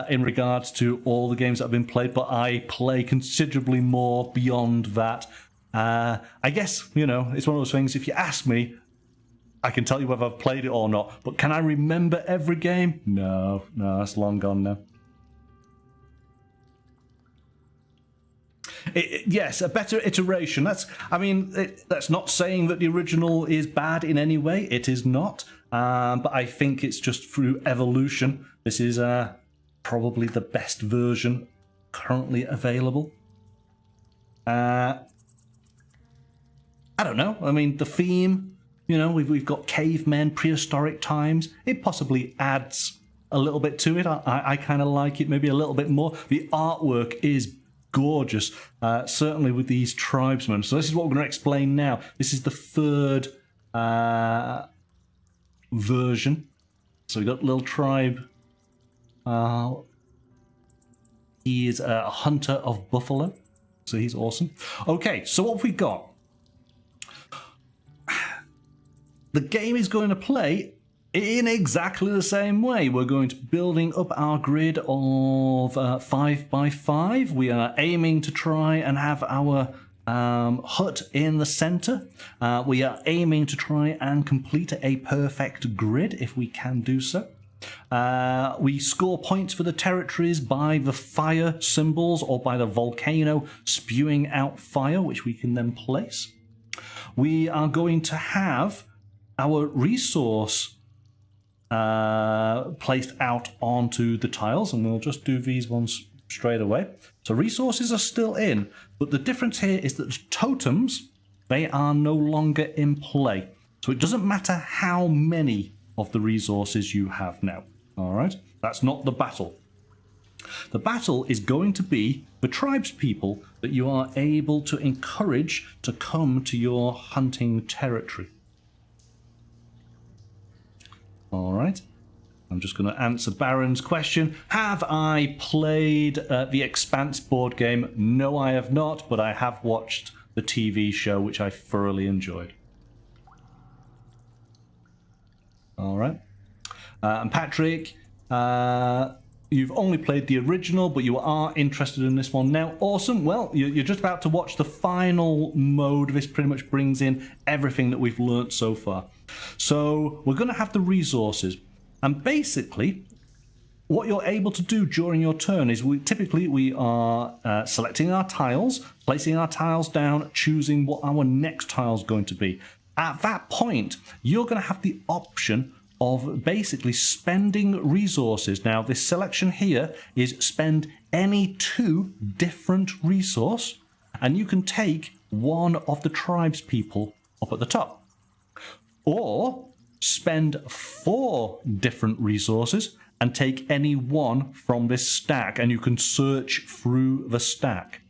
in regards to all the games that have been played, but I play considerably more beyond that. I guess, you know, it's one of those things, if you ask me, I can tell you whether I've played it or not, but can I remember every game? No, that's long gone now. Yes, a better iteration. That's not saying that the original is bad in any way. It is not. But I think it's just through evolution. This is probably the best version currently available. I don't know. I mean, the theme, you know, we've got cavemen, prehistoric times. It possibly adds a little bit to it. I kind of like it maybe a little bit more. The artwork is gorgeous, certainly with these tribesmen. So this is what we're going to explain now. This is the third version. So we've got little tribe. He is a hunter of buffalo, so he's awesome. Okay, so what have we got? The game is going to play in exactly the same way. We're going to be building up our grid of 5x5. We are aiming to try and have our hut in the center. We are aiming to try and complete a perfect grid if we can do so. We score points for the territories by the fire symbols or by the volcano spewing out fire, which we can then place. We are going to have our resource placed out onto the tiles, and we'll just do these ones straight away. So resources are still in, but the difference here is that the totems, they are no longer in play. So it doesn't matter how many of the resources you have now. All right, that's not the battle. The battle is going to be the tribespeople that you are able to encourage to come to your hunting territory. All right, I'm just going to answer Baron's question. Have I played the Expanse board game? No, I have not, but I have watched the TV show, which I thoroughly enjoyed. All right. And Patrick, you've only played the original, but you are interested in this one now. Awesome. Well, you're just about to watch the final mode. This pretty much brings in everything that we've learnt so far. So we're going to have the resources. And basically, what you're able to do during your turn is we are selecting our tiles, placing our tiles down, choosing what our next tile is going to be. At that point, you're going to have the option of basically spending resources. Now, this selection here is spend any 2 different resource, and you can take one of the tribespeople up at the top. Or spend 4 different resources and take any one from this stack, and you can search through the stack.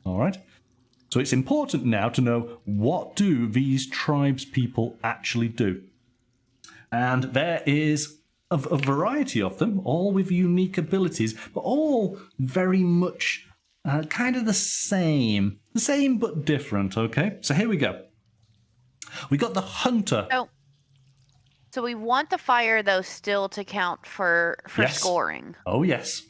All right? So it's important now to know, what do these tribespeople actually do? And there is a variety of them, all with unique abilities, but all very much kind of the same but different, okay? So here we go. We got the hunter. So we want the fire, though, still to count for Yes. scoring. Oh, yes.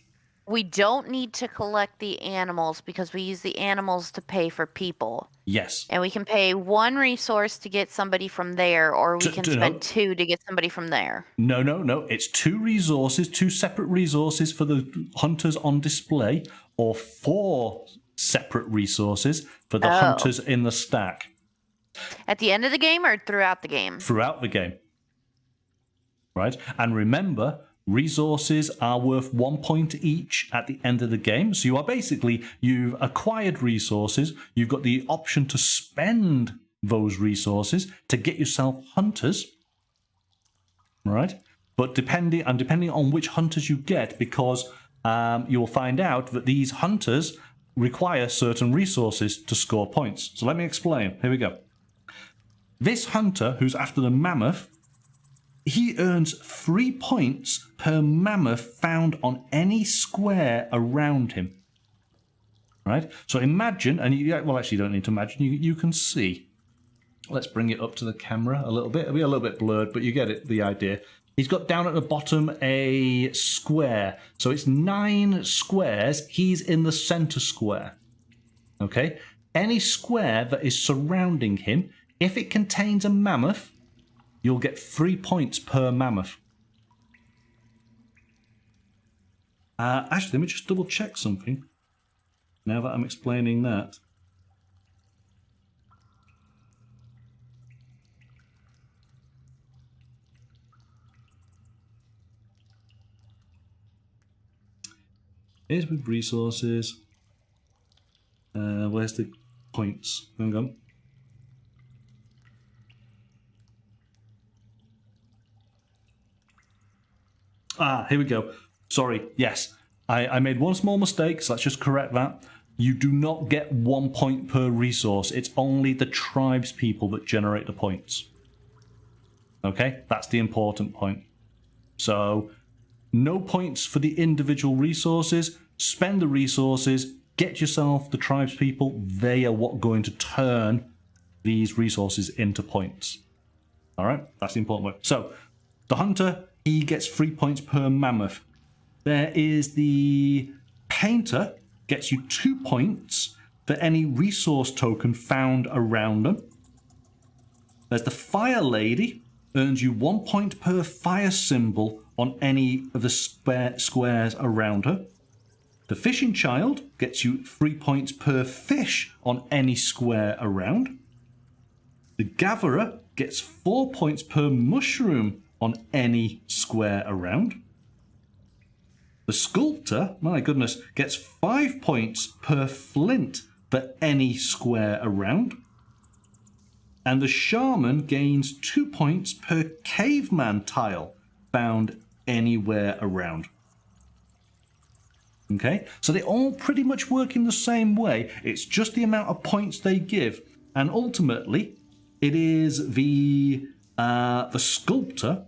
We don't need to collect the animals because we use the animals to pay for people. Yes. And we can pay 1 resource to get somebody from there, or we can spend 2 to get somebody from there. No. It's 2 resources, 2 separate resources for the hunters on display, or 4 separate resources for the hunters in the stack. At the end of the game or throughout the game? Throughout the game. Right? And remember, resources are worth 1 point each at the end of the game. So you've acquired resources. You've got the option to spend those resources to get yourself hunters. Right? But depending on which hunters you get, because you'll find out that these hunters require certain resources to score points. So let me explain. Here we go. This hunter who's after the mammoth, he earns 3 points per mammoth found on any square around him. Right? So imagine, well, actually, you don't need to imagine, you can see. Let's bring it up to the camera a little bit. It'll be a little bit blurred, but you get the idea. He's got down at the bottom a square. So it's 9 squares. He's in the center square. Okay? Any square that is surrounding him, if it contains a mammoth, you'll get 3 points per mammoth. Actually, let me just double check something. Now that I'm explaining that. Here's with resources. Where's the points? Hang on. Here we go. Sorry, yes. I made one small mistake, so let's just correct that. You do not get 1 point per resource. It's only the tribes people that generate the points. Okay? That's the important point. So, no points for the individual resources. Spend the resources. Get yourself the tribes people. They are what going to turn these resources into points. Alright? That's the important one. So, the hunter, he gets 3 points per mammoth. There is the painter, gets you 2 points for any resource token found around them. There's the fire lady, earns you 1 point per fire symbol on any of the squares around her. The fishing child gets you 3 points per fish on any square around. The gatherer gets 4 points per mushroom on any square around. The sculptor, my goodness, gets 5 points per flint for any square around. And the shaman gains 2 points per caveman tile found anywhere around. Okay, so they all pretty much work in the same way. It's just the amount of points they give. And ultimately, it is the sculptor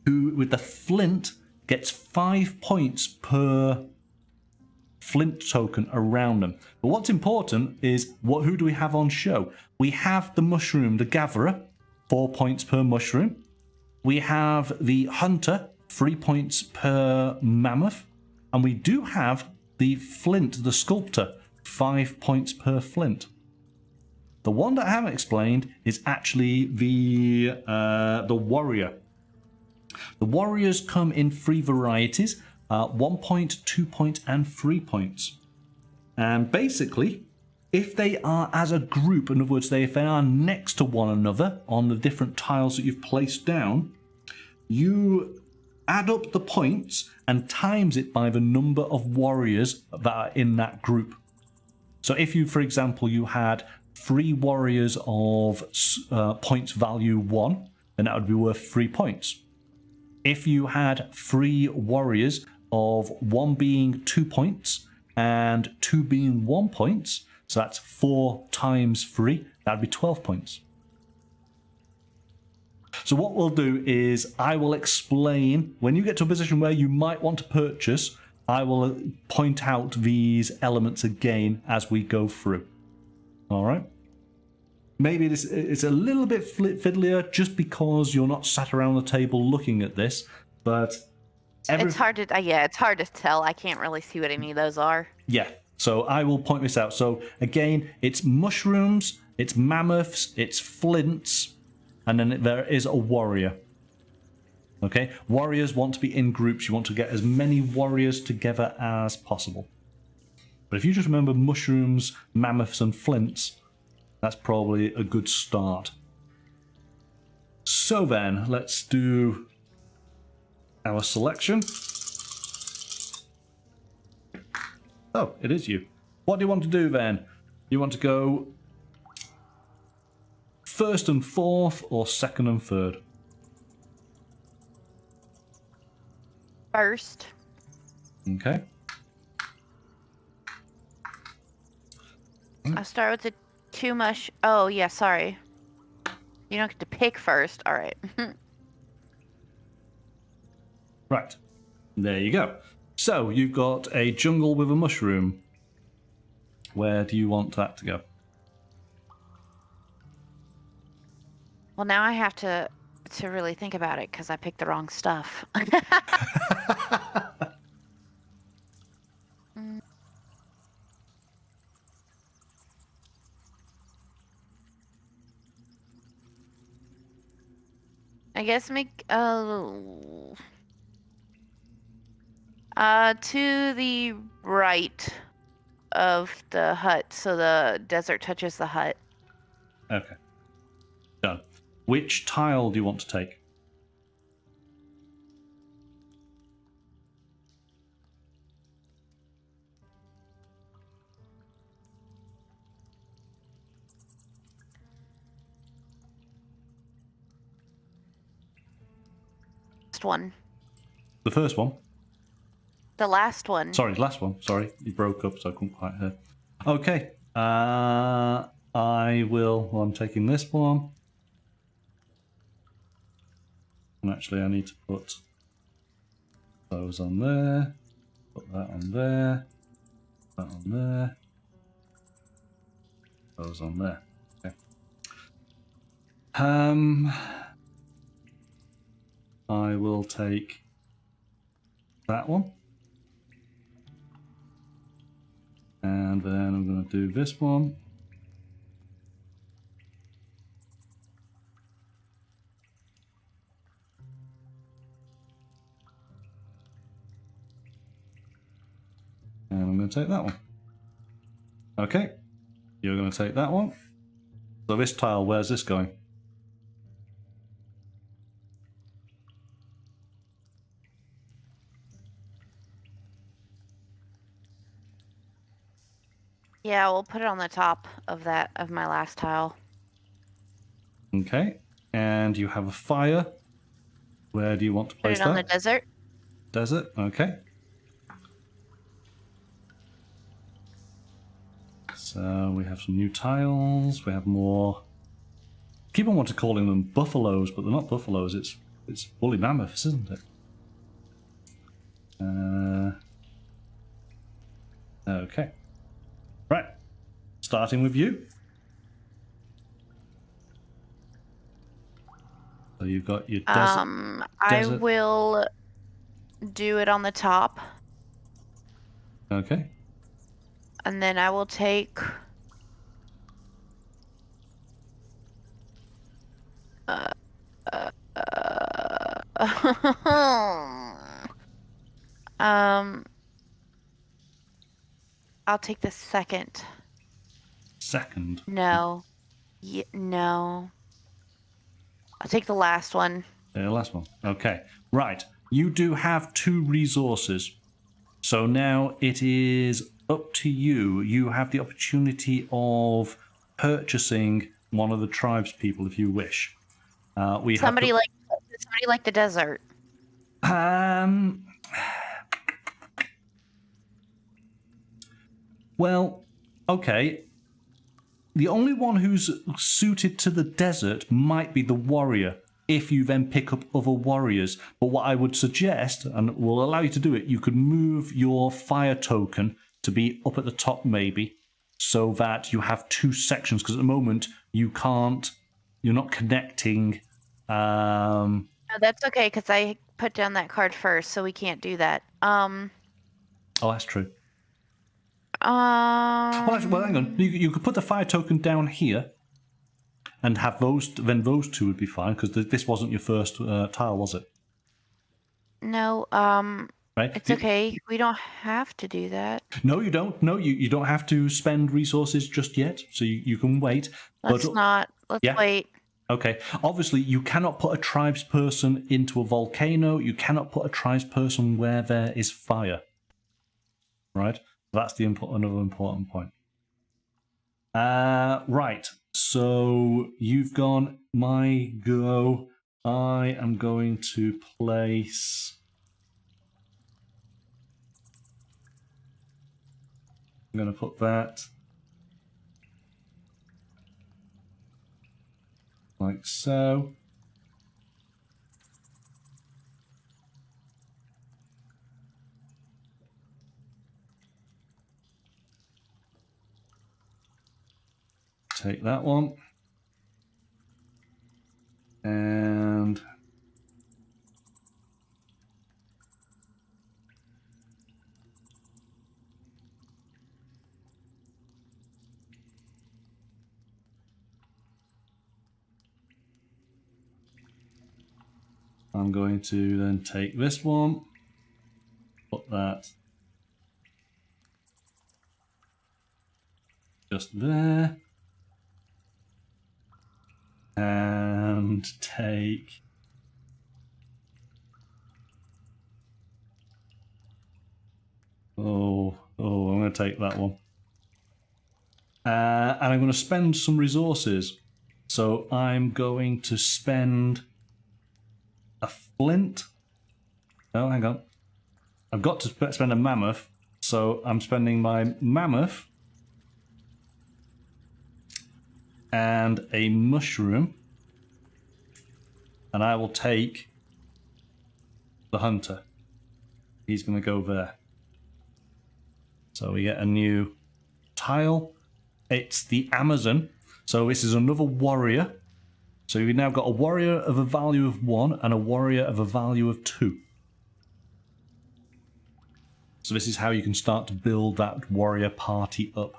who, with the flint, gets 5 points per flint token around them. But what's important is, who do we have on show? We have the mushroom, the gatherer, 4 points per mushroom. We have the hunter, 3 points per mammoth. And we do have the flint, the sculptor, 5 points per flint. The one that I haven't explained is actually the warrior. The warriors come in 3 varieties, 1 point, 2 point, and 3 points. And basically, if they are as a group, in other words, if they are next to one another on the different tiles that you've placed down, you add up the points and times it by the number of warriors that are in that group. So if you, for example, you had 3 warriors of points value 1, then that would be worth 3 points. If you had 3 warriors of 1 being 2 points and 2 being 1 point, so that's 4 times 3, that'd be 12 points. So what we'll do is I will explain, when you get to a position where you might want to purchase, I will point out these elements again as we go through. All right? Maybe it's a little bit fiddlier just because you're not sat around the table looking at this, but It's hard to it's hard to tell. I can't really see what any of those are. Yeah, so I will point this out. So again, it's mushrooms, it's mammoths, it's flints, and then there is a warrior. Okay, warriors want to be in groups. You want to get as many warriors together as possible. But if you just remember mushrooms, mammoths, and flints, that's probably a good start. So then, let's do our selection. Oh, it is you. What do you want to do then? You want to go first and fourth or second and third? First. Okay. I'll start with the two mush. Oh, yeah, sorry. You don't get to pick first. All right. Right. There you go. So, you've got a jungle with a mushroom. Where do you want that to go? Well, now I have to really think about it because I picked the wrong stuff. I guess make to the right of the hut, so the desert touches the hut. Okay. Done. Which tile do you want to take? Last one. The first one? The last one. Sorry, last one. Sorry, you broke up, so I couldn't quite hear. Okay. I will. Well, I'm taking this one. And actually, I need to put those on there. Put that on there. That on there. Those on there. Okay. I will take that one. And then I'm going to do this one. And I'm going to take that one. Okay. You're going to take that one. So this tile, where's this going? Yeah, we'll put it on the top of my last tile. Okay. And you have a fire. Where do you want to place that? Put it on the desert. Desert, okay. So we have some new tiles. We have more. Keep on wanting to calling them buffaloes, but they're not buffaloes. It's woolly mammoths, isn't it? Okay. Right. Starting with you. So you've got your desert. I will do it on the top. Okay. And then I will take I'll take the second. Second? No. No. I'll take the last one. The last one. Okay. Right. You do have 2 resources. So now it is up to you. You have the opportunity of purchasing one of the tribes people if you wish. Somebody like the desert. Well, okay. The only one who's suited to the desert might be the warrior, if you then pick up other warriors. But what I would suggest, and will allow you to do it, you could move your fire token to be up at the top maybe, so that you have 2 sections, because at the moment you're not connecting. No, that's okay, because I put down that card first, so we can't do that. Oh, that's true. Well, actually, hang on. You could put the fire token down here, and have those. Then those two would be fine because this wasn't your first tile, was it? No. Right. It's okay. We don't have to do that. No, you don't. No, you don't have to spend resources just yet, so you can wait. Let's not. Let's wait. Okay. Obviously, you cannot put a tribesperson into a volcano. You cannot put a tribesperson where there is fire. Right? That's another important point. Right. So you've gone. My go. I am going to place. I'm going to put that like so. Take that one. And I'm going to then take this one, put that just there, and take I'm going to take that one. And I'm going to spend some resources. So I'm going to spend a flint. Oh, hang on. I've got to spend a mammoth. So I'm spending my mammoth and a mushroom. And I will take the hunter. He's going to go there. So we get a new tile. It's the Amazon. So this is another warrior. So we've now got a warrior of a value of 1 and a warrior of a value of 2. So this is how you can start to build that warrior party up.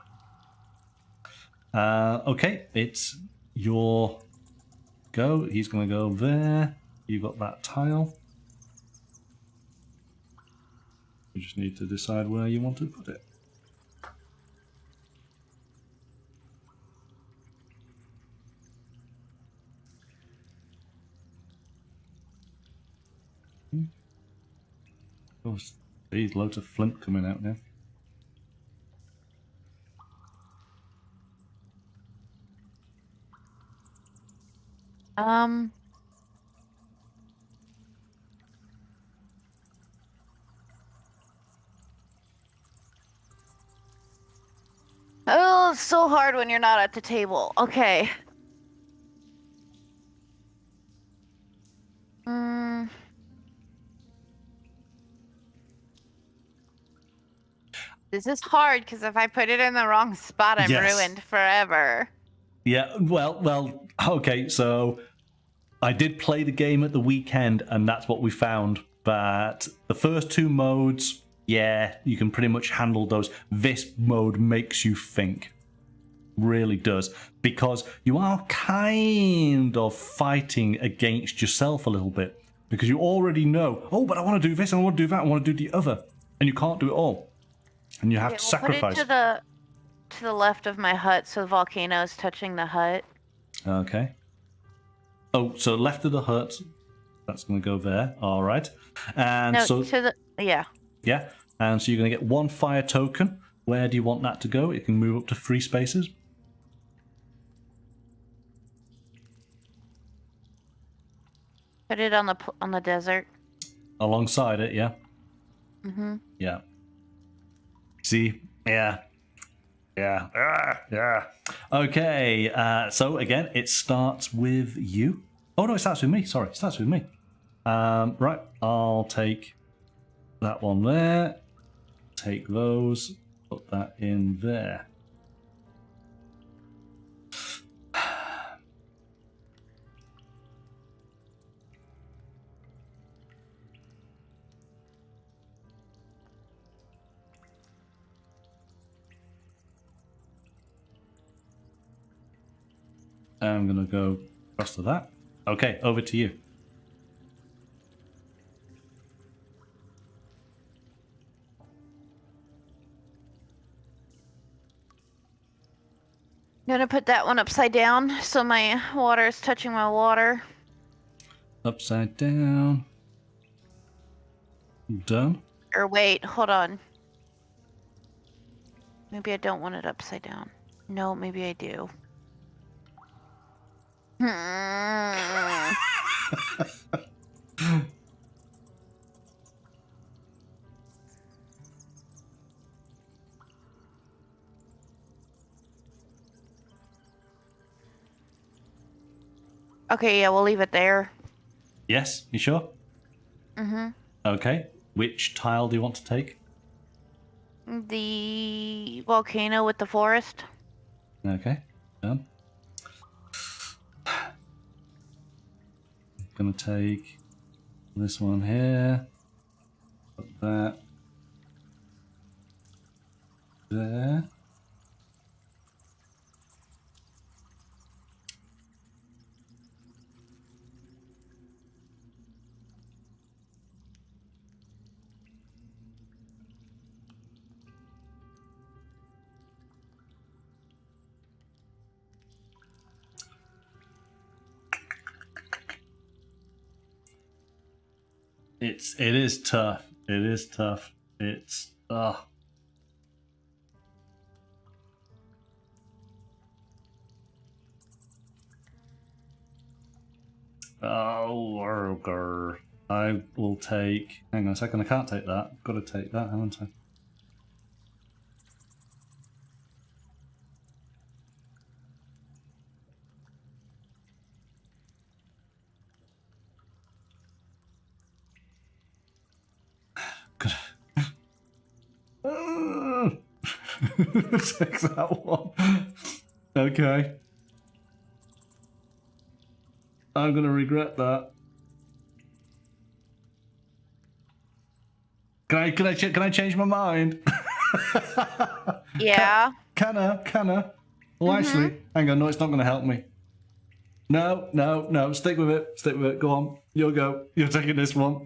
Okay, it's your go. He's going to go there. You've got that tile. You just need to decide where you want to put it. Oh, there's loads of flint coming out now. Oh, it's so hard when you're not at the table. Okay. This is hard because if I put it in the wrong spot, I'm ruined forever. Yeah, well, okay, so I did play the game at the weekend, and that's what we found. That the first two modes, yeah, you can pretty much handle those. This mode makes you think. Really does. Because you are kind of fighting against yourself a little bit. Because you already know, oh, but I want to do this, and I want to do that, I want to do the other. And you can't do it all. And you have to sacrifice. Put it to the left of my hut, so the volcano is touching the hut. Okay. Oh, so left of the hut. That's going to go there. All right. And no, so to the yeah. Yeah. And so you're going to get one fire token. Where do you want that to go? It can move up to 3 spaces. Put it on the desert. Alongside it, yeah. Mhm. Yeah. See? Yeah. Yeah. Okay. So again, it starts with you. Oh no, it starts with me. Sorry, it starts with me. Right. I'll take that one there. Take those. Put that in there. I'm gonna go across to that. Okay, over to you. I'm gonna put that one upside down so my water is touching my water. Upside down. Done. Or wait, hold on. Maybe I don't want it upside down. No, maybe I do. Okay, yeah, we'll leave it there. Yes, you sure? Mm-hmm. Okay. Which tile do you want to take? The volcano with the forest. Okay, done. Gonna take this one here. Put that there. It is tough. It is tough. It's Oh, grr. I will take. Hang on a second. I can't take that. I've got to take that, haven't I? Good. Take that one. Okay. I'm gonna regret that. Can I change my mind? Yeah. Can I? Well, actually, hang on. No, it's not going to help me. No. Stick with it. Go on. You'll go. You're taking this one.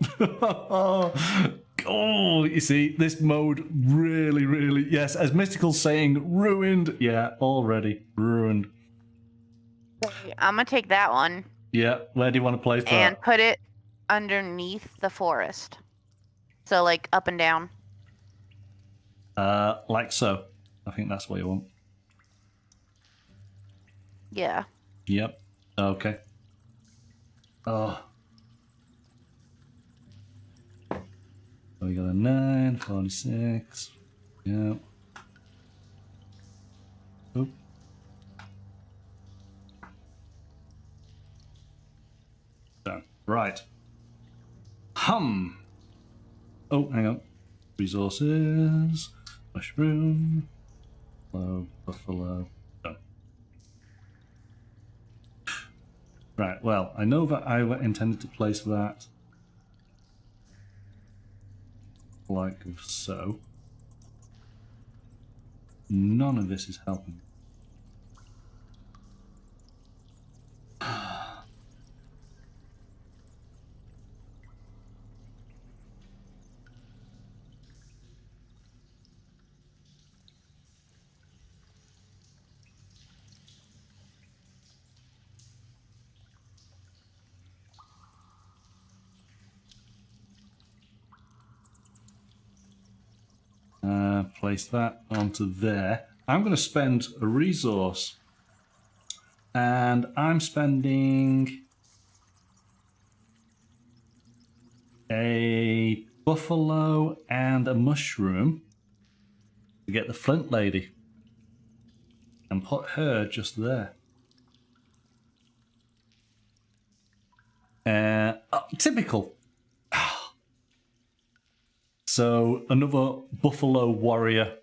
Oh, you see, this mode really, yes, as Mystical's saying, ruined. Yeah, already ruined. I'm gonna take that one. Yeah, where do you want to place that? And put it underneath the forest. So, like, up and down. Like so. I think that's what you want. Yeah. Yep. Okay. Oh. So we got a 9, 46. Yep. Oop. Done. Right. Oh, hang on. Resources. Mushroom. Buffalo. Done. Right, well, I know that I intended to place that like so. None of this is helping. Place that onto there. I'm going to spend a resource, and I'm spending a buffalo and a mushroom to get the flint lady and put her just there. Typical. So another buffalo warrior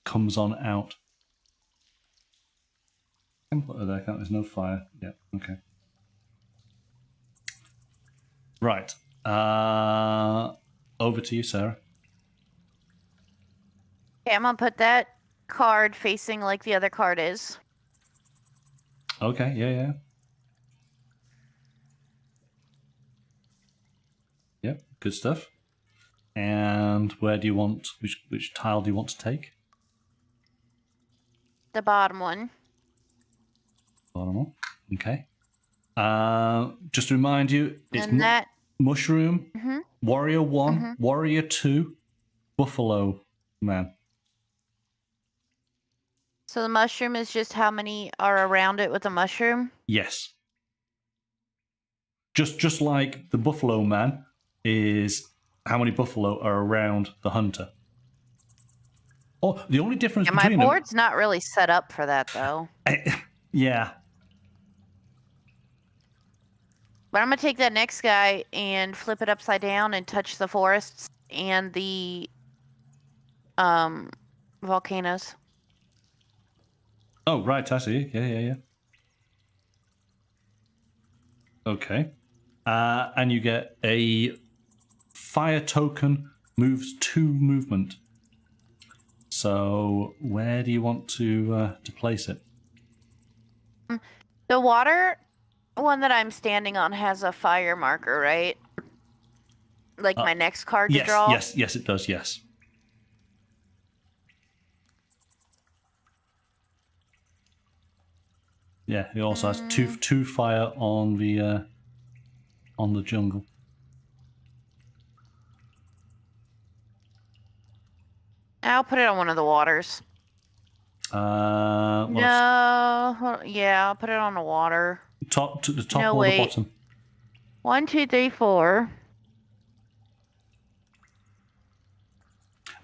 comes on out. I can put her there, can't? There's no fire. Yeah, okay. Right. Over to you, Sarah. Okay, I'm gonna put that card facing like the other card is. Okay, yeah, yeah. Yep, good stuff. And where do you want, which tile do you want to take? The bottom one. Bottom one. Okay. Just to remind you, it's And that. mushroom, Mhm. warrior 1, Mhm. warrior 2, buffalo man. So the mushroom is just how many are around it with a mushroom? Yes. Just like the buffalo man is how many buffalo are around the hunter. Oh, the only difference Yeah, my between them. board's not really set up for that though. Yeah. But I'm gonna take that next guy and flip it upside down and touch the forests and the volcanoes. Oh, right, I see. Yeah, yeah, yeah. Okay. And you get a fire token, moves 2 movement. So where do you want to place it? The water one that I'm standing on has a fire marker, right? Like my next card to Yes, draw? yes, it does, yes. Yeah, it also has two fire on the jungle. I'll put it on one of the waters. Well, No, yeah, I'll put it on the water. top to the top No, or wait. the bottom? 1, 2, 3, 4.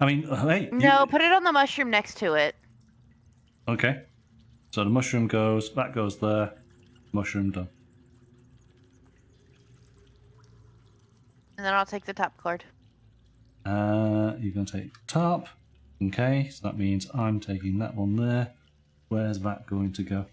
I mean, hey. No, put it on the mushroom next to it. Okay. So the mushroom goes, that goes there. Mushroom done. And then I'll take the top card. You're going to take top. Okay, so that means I'm taking that one there. Where's that going to go?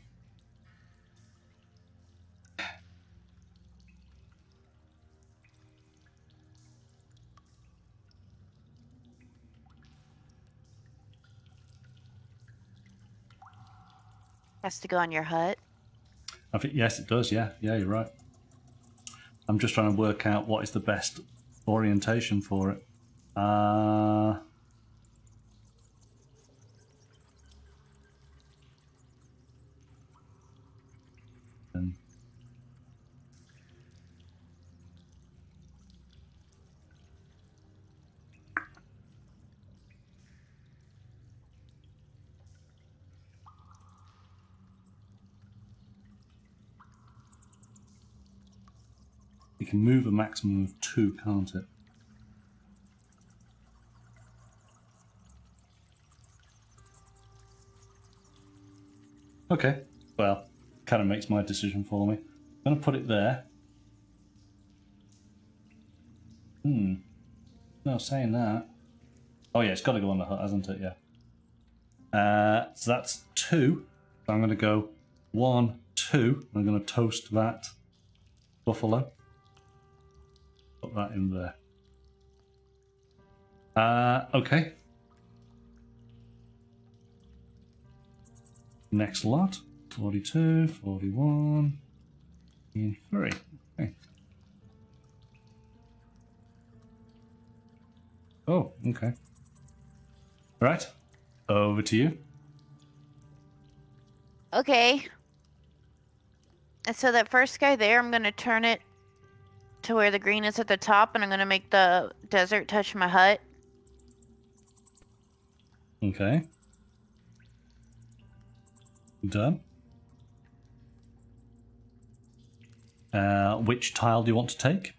Has to go on your hut. I think, yes, it does. Yeah, you're right. I'm just trying to work out what is the best orientation for it. And you can move a maximum of 2, can't it? Okay, well, kind of makes my decision for me. I'm going to put it there. No, saying that. Oh yeah, it's got to go on the hut, hasn't it? Yeah. So that's 2. So I'm going to go 1, 2. I'm going to toast that buffalo. Put that in there. Okay. Next lot. 42, 41, and 3. Okay. Oh, okay. Right. Over to you. Okay. And so that first guy there, I'm going to turn it to where the green is at the top, and I'm going to make the desert touch my hut. Okay. Done. Which tile do you want to take?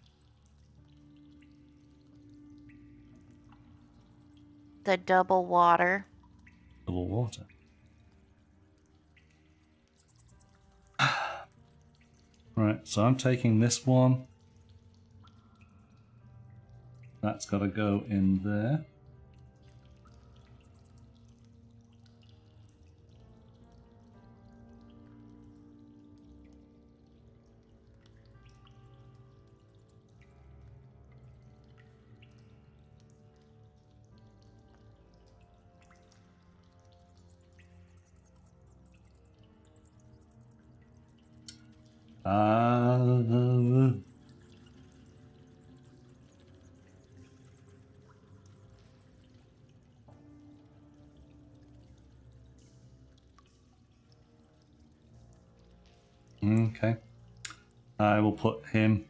The double water. Double water. Right, so I'm taking this one. That's got to go in there. Okay. I will put him.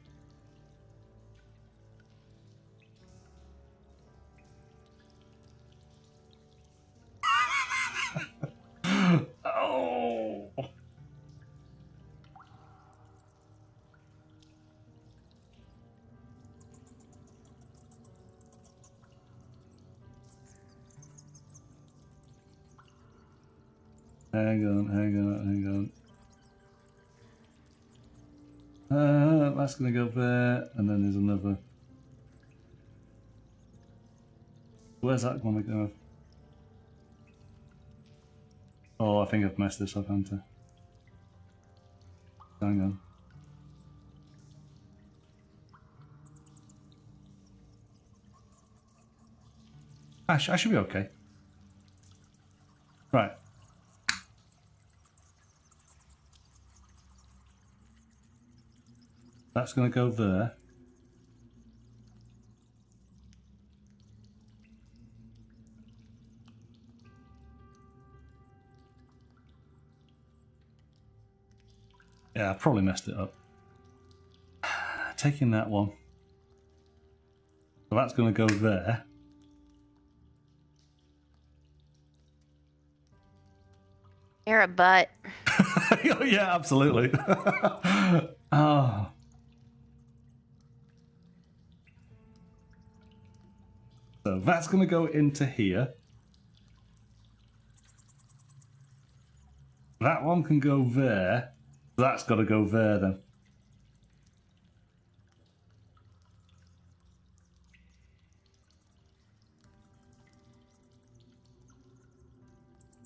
Oh. Hang on. That's gonna go there, and then there's another. Where's that gonna go? Oh, I think I've messed this up, haven't I? Hang on. I should be okay. Right. That's going to go there. Yeah, I probably messed it up. Taking that one. So that's going to go there. You're a butt. Oh, yeah, absolutely. Oh. So that's going to go into here. That one can go there. That's got to go there then.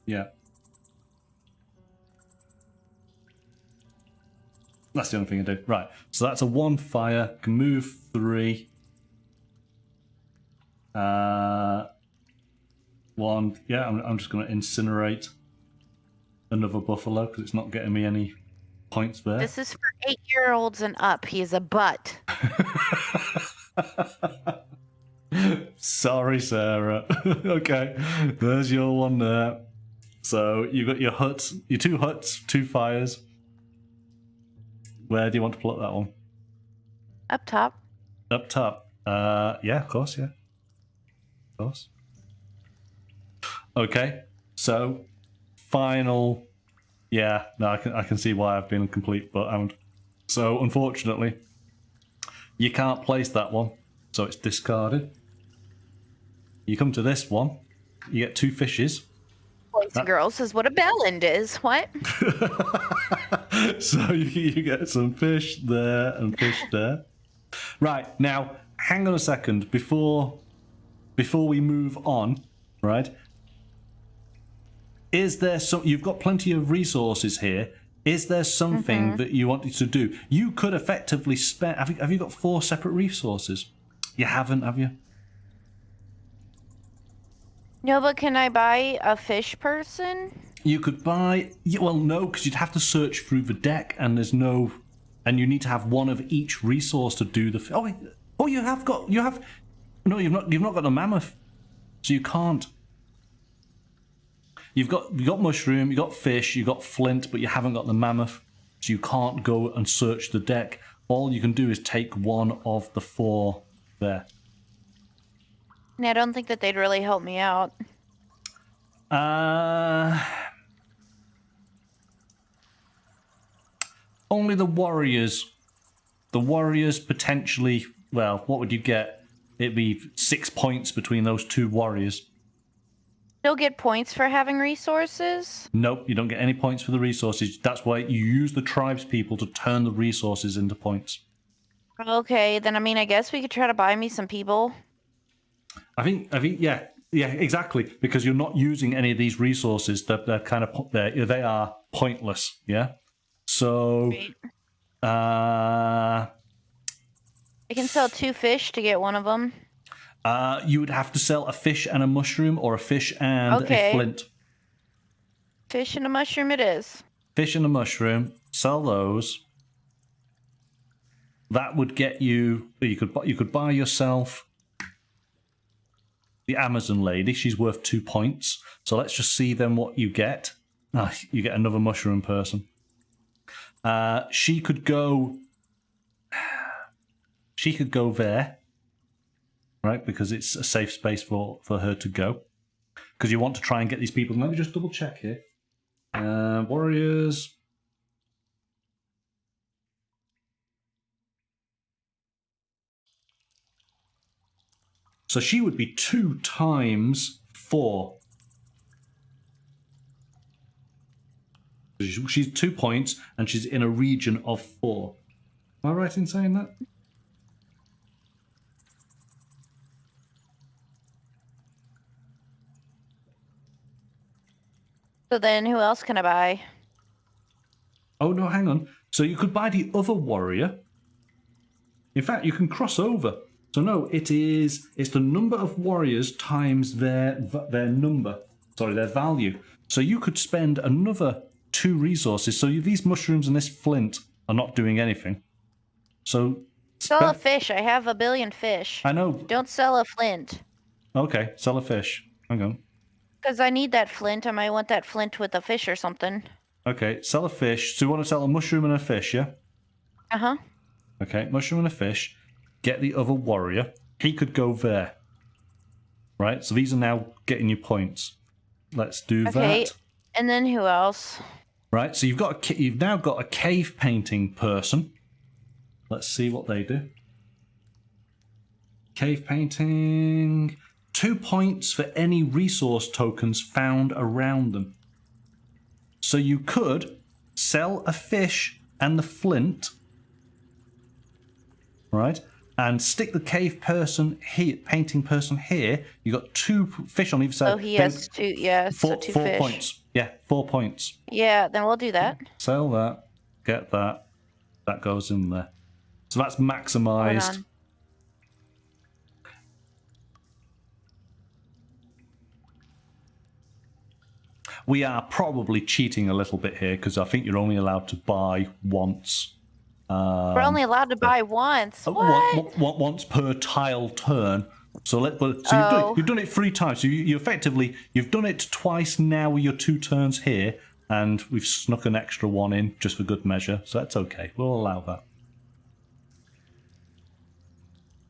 Yeah. That's the only thing I do. Right. So that's a 1 fire. Can move 3. 1. Yeah, I'm just going to incinerate another buffalo because it's not getting me any points there. This is for 8-year-olds and up. He is a butt. Sorry, Sarah. Okay, there's your one there. So you got your huts, your 2 huts, 2 fires. Where do you want to plot that one? Up top. Up top. Yeah, of course, yeah. Of course. Okay, so final. Yeah, no, I can see why I've been a complete butt-hound. So unfortunately, you can't place that one, so it's discarded. You come to this one, you get 2 fishes. Boys and girls is what a bellend is. What? So you get some fish there and fish there. Right, now, hang on a second. Before we move on, right? Is there some... You've got plenty of resources here. Is there something that you wanted to do? You could effectively spend... Have you got 4 separate resources? You haven't, have you? No, but can I buy a fish person? You could buy... Well, no, because you'd have to search through the deck, and there's no... And you need to have one of each resource to do the... Oh, wait. Oh, you have got... You have... No, you've not got the mammoth. So you can't. You've got mushroom, you've got fish, you've got flint, but you haven't got the mammoth. So you can't go and search the deck. All you can do is take one of the 4 there. I don't think that they'd really help me out. Only the warriors. The warriors potentially... Well, what would you get? It'd be 6 points between those 2 warriors. Still get points for having resources? Nope, you don't get any points for the resources. That's why you use the tribes people to turn the resources into points. Okay, then I guess we could try to buy me some people. I think, yeah, exactly. Because you're not using any of these resources. They're kind of they are pointless. Yeah. So, I can sell 2 fish to get one of them. You would have to sell a fish and a mushroom, or a fish and a flint. Fish and a mushroom it is. Fish and a mushroom. Sell those. that would get you. You could buy yourself the Amazon lady. She's worth 2 points. So let's just see then what you get. You get another mushroom person. She could go. She could go there, right? Because it's a safe space for her to go. Because you want to try and get these people. Let me just double check here. Warriors. So she would be 2 times 4. She's 2 points, and she's in a region of 4. Am I right in saying that? So then who else can I buy? Oh, no, hang on. So you could buy the other warrior. In fact, you can cross over. So no, it's the number of warriors times their number. Sorry, their value. So you could spend another 2 resources. So these mushrooms and this flint are not doing anything. So sell a fish. I have 1 billion fish. I know. Don't sell a flint. Okay, sell a fish. Hang on. Because I need that flint. I might want that flint with a fish or something. Okay, sell a fish. So you want to sell a mushroom and a fish, yeah? Uh-huh. Okay, mushroom and a fish. Get the other warrior. He could go there. Right, so these are now getting you points. Let's do that. And then who else? Right, so you've now got a cave painting person. Let's see what they do. Cave painting. 2 points for any resource tokens found around them. So you could sell a fish and the flint, right? And stick the cave person here, painting person here. You got 2 fish on either side. So he has 2, yeah, so 2 4 fish. points. Yeah, 4 points. Yeah, then we'll do that. Sell that. Get that. That goes in there. So that's maximized. We are probably cheating a little bit here because I think you're only allowed to buy once. We're only allowed to buy once. What? Once per tile turn. So you've done it 3 times. So you've done it twice now with your 2 turns here, and we've snuck an extra 1 in just for good measure. So that's okay. We'll allow that.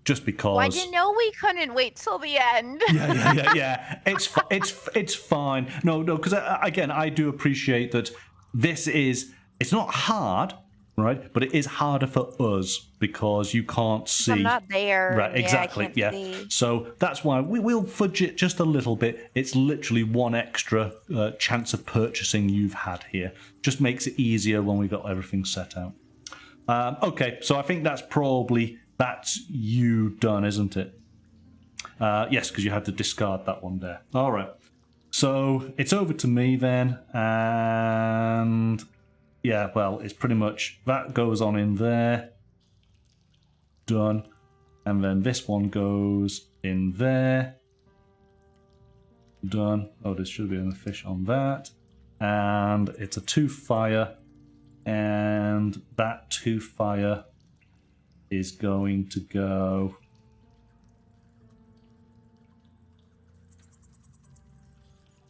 Just because. Well, I didn't know we couldn't wait till the end. Yeah. It's fine. No, because again, I do appreciate that it's not hard, right? But it is harder for us because you can't see. I'm not there. Right, exactly. I can't see. So that's why we will fudge it just a little bit. It's literally 1 extra chance of purchasing you've had here. Just makes it easier when we've got everything set out. Okay, so I think that's you done, isn't it? Yes, because you had to discard that one there. All right. So it's over to me then, and yeah, well, it's pretty much that goes on in there. Done. And then this one goes in there. Done. Oh, there should be a fish on that. And it's a 2 fire, and that 2 fire is going to go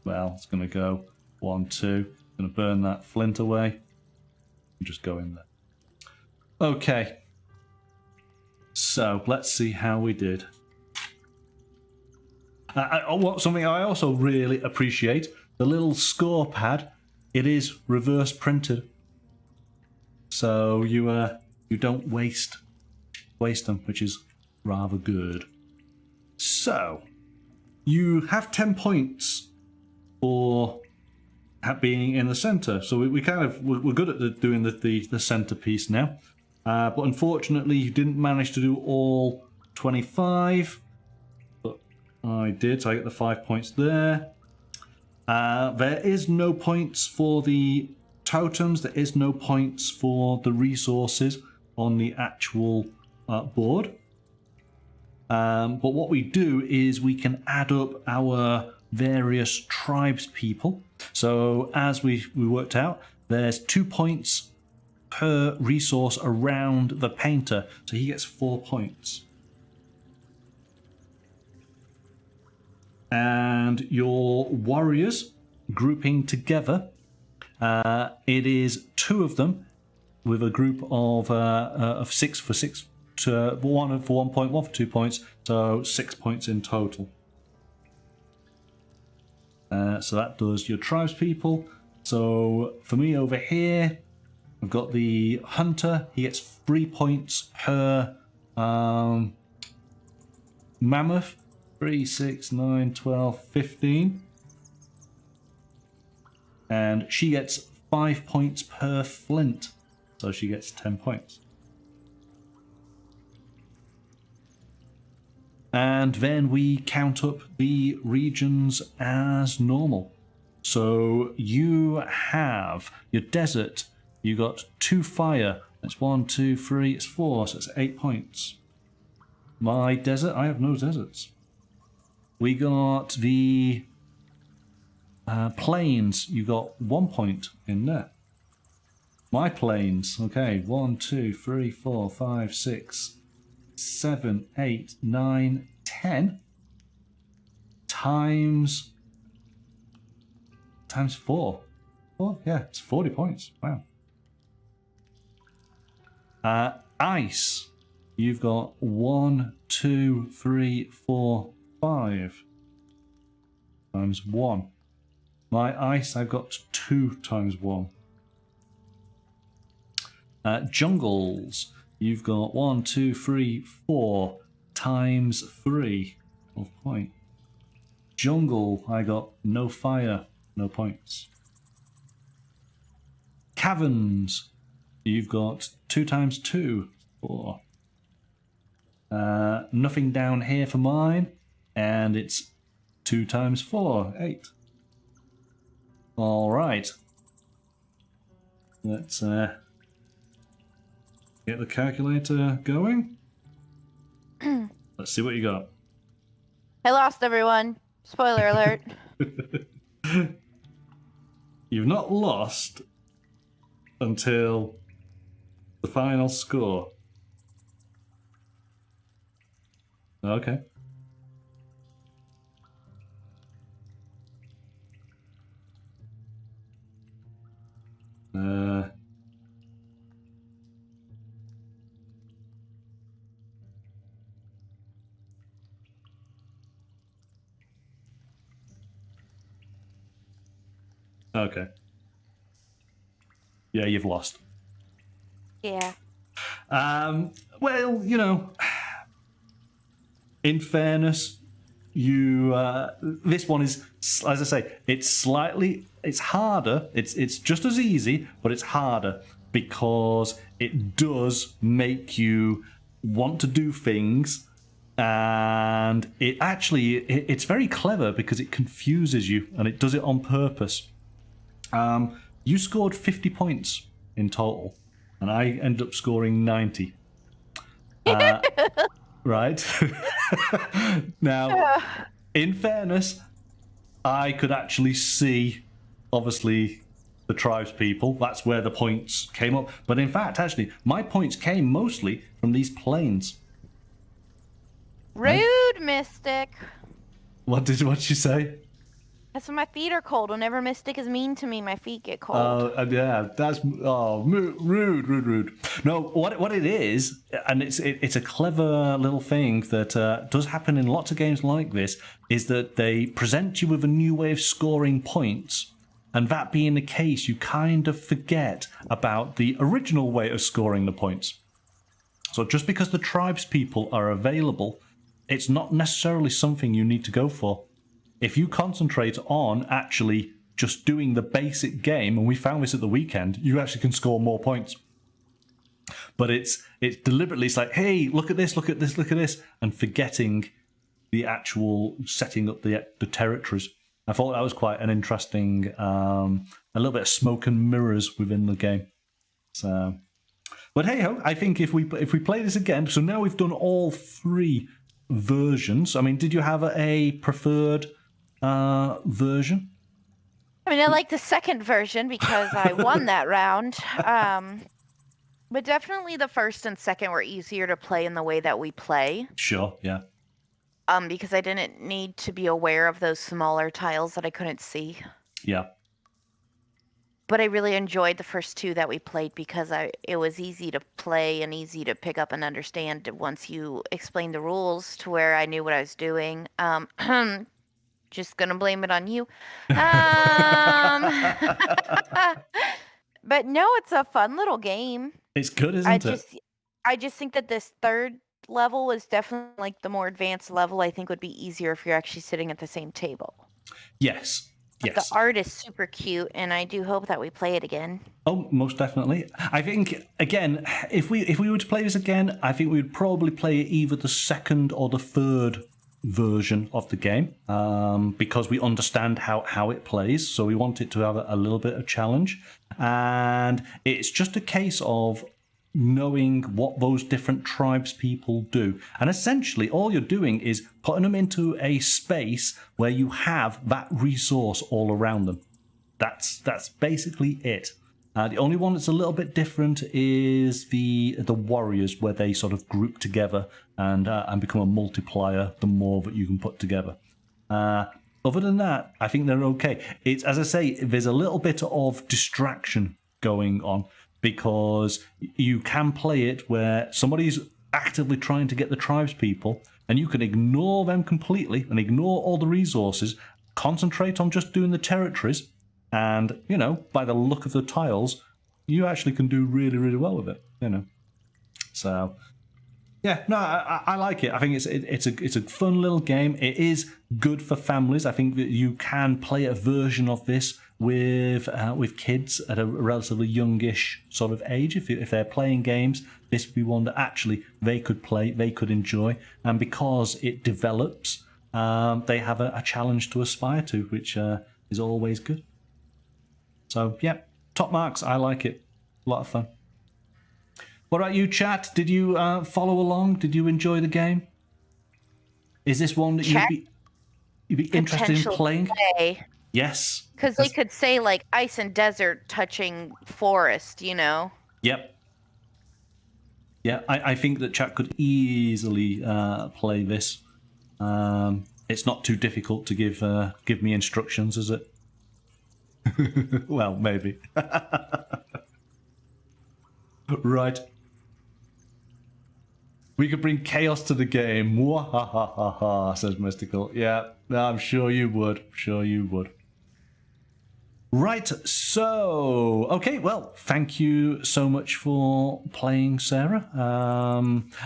it's going to go 1, 2. Going to burn that flint away and just go in there. Okay, so let's see how we did. Something I also really appreciate, the little score pad. It is reverse printed, so you don't waste them, which is rather good. So you have 10 points for being in the center. So we're good at doing the centerpiece now. But unfortunately, you didn't manage to do all 25. But I did, so I get the 5 points there. There is no points for the totems. There is no points for the resources on the actual board. But what we do is we can add up our various tribes people. So as we worked out, there's 2 points per resource around the painter, so he gets 4 points. And your warriors grouping together, it is 2 of them with a group of 6 for 6, to 1 for 1 point, 1 for 2 points, so 6 points in total. So that does your tribespeople. So for me over here, I've got the hunter. He gets 3 points per mammoth. 3, 6, 9, 12, 15. And she gets 5 points per flint. So she gets 10 points. And then we count up the regions as normal. So you have your desert. You got 2 fire. That's 1, 2, 3. It's 4. So it's 8 points. My desert. I have no deserts. We got the plains. You got 1 point in there. My plains. Okay. 1, 2, 3, 4, 5, 6, 7, 8, 9, 10 times 4. Oh, yeah, it's 40 points. Wow. Ice. You've got 1, 2, 3, 4, 5 times 1. My ice, I've got 2 times 1. Jungles. You've got 1, 2, 3, 4 times 3. 12 point. Jungle, I got no fire, no points. Caverns, you've got 2 times 2, 4. Nothing down here for mine, and it's 2 times 4, 8. All right. Let's get the calculator going. Let's see what you got. I lost, everyone. Spoiler alert. You've not lost until the final score. Okay. Okay. Yeah, you've lost. Yeah. Well, you know, in fairness, you this one is, as I say, it's harder. It's just as easy, but it's harder because it does make you want to do things, and it's very clever because it confuses you, and it does it on purpose. You scored 50 points in total, and I ended up scoring 90. Right? Now, in fairness, I could actually see, obviously, the tribespeople. That's where the points came up. But in fact, actually, my points came mostly from these plains. Rude, Mystic. What did you say? That's when my feet are cold. Whenever Mystic is mean to me, my feet get cold. Yeah, that's rude. No, what it is, and it's a clever little thing that does happen in lots of games like this, is that they present you with a new way of scoring points, and that being the case, you kind of forget about the original way of scoring the points. So just because the tribespeople are available, it's not necessarily something you need to go for. If you concentrate on actually just doing the basic game, and we found this at the weekend, you actually can score more points. But it's deliberately, it's like, hey, look at this, look at this, look at this, and forgetting the actual setting up the territories. I thought that was quite an interesting, a little bit of smoke and mirrors within the game. So, but hey ho, I think if we play this again, so now we've done all 3 versions. I mean, did you have a preferred version? I mean, I like the second version because I won that round. But definitely the first and second were easier to play in the way that we play. Sure, yeah. Because I didn't need to be aware of those smaller tiles that I couldn't see. Yeah. But I really enjoyed the first two that we played because it was easy to play and easy to pick up and understand once you explained the rules to where I knew what I was doing. Just gonna blame it on you. But no, it's a fun little game. It's good, isn't it? I just think that this third level is definitely like the more advanced level. I think would be easier if you're actually sitting at the same table. Yes. But Yes. the art is super cute, and I do hope that we play it again. Oh, most definitely. I think again, if we were to play this again, I think we would probably play either the second or the third version of the game, because we understand how it plays. So we want it to have a little bit of challenge, and it's just a case of knowing what those different tribes people do. And essentially all you're doing is putting them into a space where you have that resource all around them. That's basically it. The only one that's a little bit different is the warriors, where they sort of group together and become a multiplier the more that you can put together. Other than that, I think they're okay. It's, as I say, there's a little bit of distraction going on, because you can play it where somebody's actively trying to get the tribes people, and you can ignore them completely and ignore all the resources, concentrate on just doing the territories, and, you know, by the look of the tiles, you actually can do really, really well with it, you know. So, yeah, no, I like it. I think it's a fun little game. It is good for families. I think that you can play a version of this with kids at a relatively youngish sort of age. If they're playing games, this would be one that actually they could play, they could enjoy, and because it develops, they have a challenge to aspire to, which is always good. So yeah, top marks. I like it. A lot of fun. What about you, chat? Did you follow along? Did you enjoy the game? Is this one that you'd be interested in playing? Yes. Because they could say like ice and desert touching forest, you know? Yep. Yeah, I think that chat could easily play this. It's not too difficult to give me instructions, is it? Well, maybe. Right. We could bring chaos to the game. Mwahahaha, says Mystical. Yeah, I'm sure you would. Sure you would. Right, so... Okay, well, thank you so much for playing, Sarah.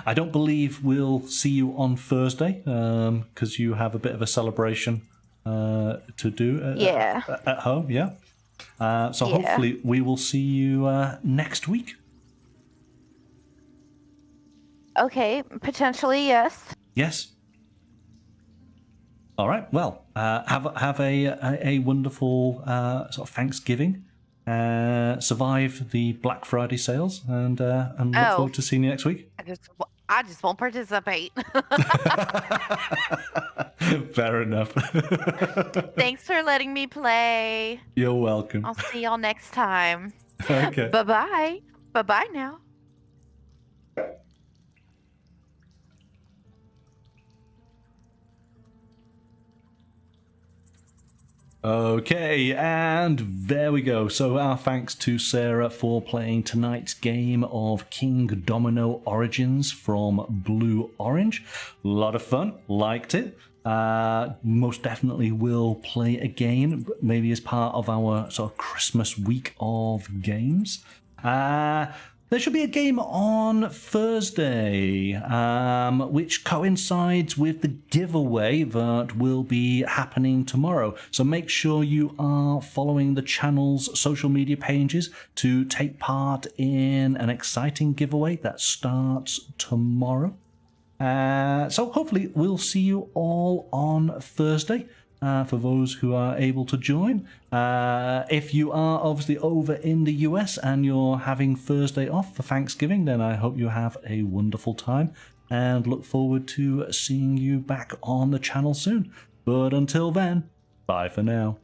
I don't believe we'll see you on Thursday, because you have a bit of a celebration to do at home, yeah? So hopefully we will see you next week. Okay, potentially, yes. Yes. All right. Well, have a wonderful sort of Thanksgiving. Survive the Black Friday sales, and look forward to seeing you next week. I just won't participate. Fair enough. Thanks for letting me play. You're welcome. I'll see y'all next time. Okay. Bye-bye. Bye-bye now. Okay, and there we go. So our thanks to Sarah for playing tonight's game of Kingdomino Origins from Blue Orange. A lot of fun, liked it. Most definitely will play again, maybe as part of our sort of Christmas week of games. There should be a game on Thursday, which coincides with the giveaway that will be happening tomorrow. So make sure you are following the channel's social media pages to take part in an exciting giveaway that starts tomorrow. So hopefully we'll see you all on Thursday. For those who are able to join. If you are obviously over in the US and you're having Thursday off for Thanksgiving, then I hope you have a wonderful time and look forward to seeing you back on the channel soon. But until then, bye for now.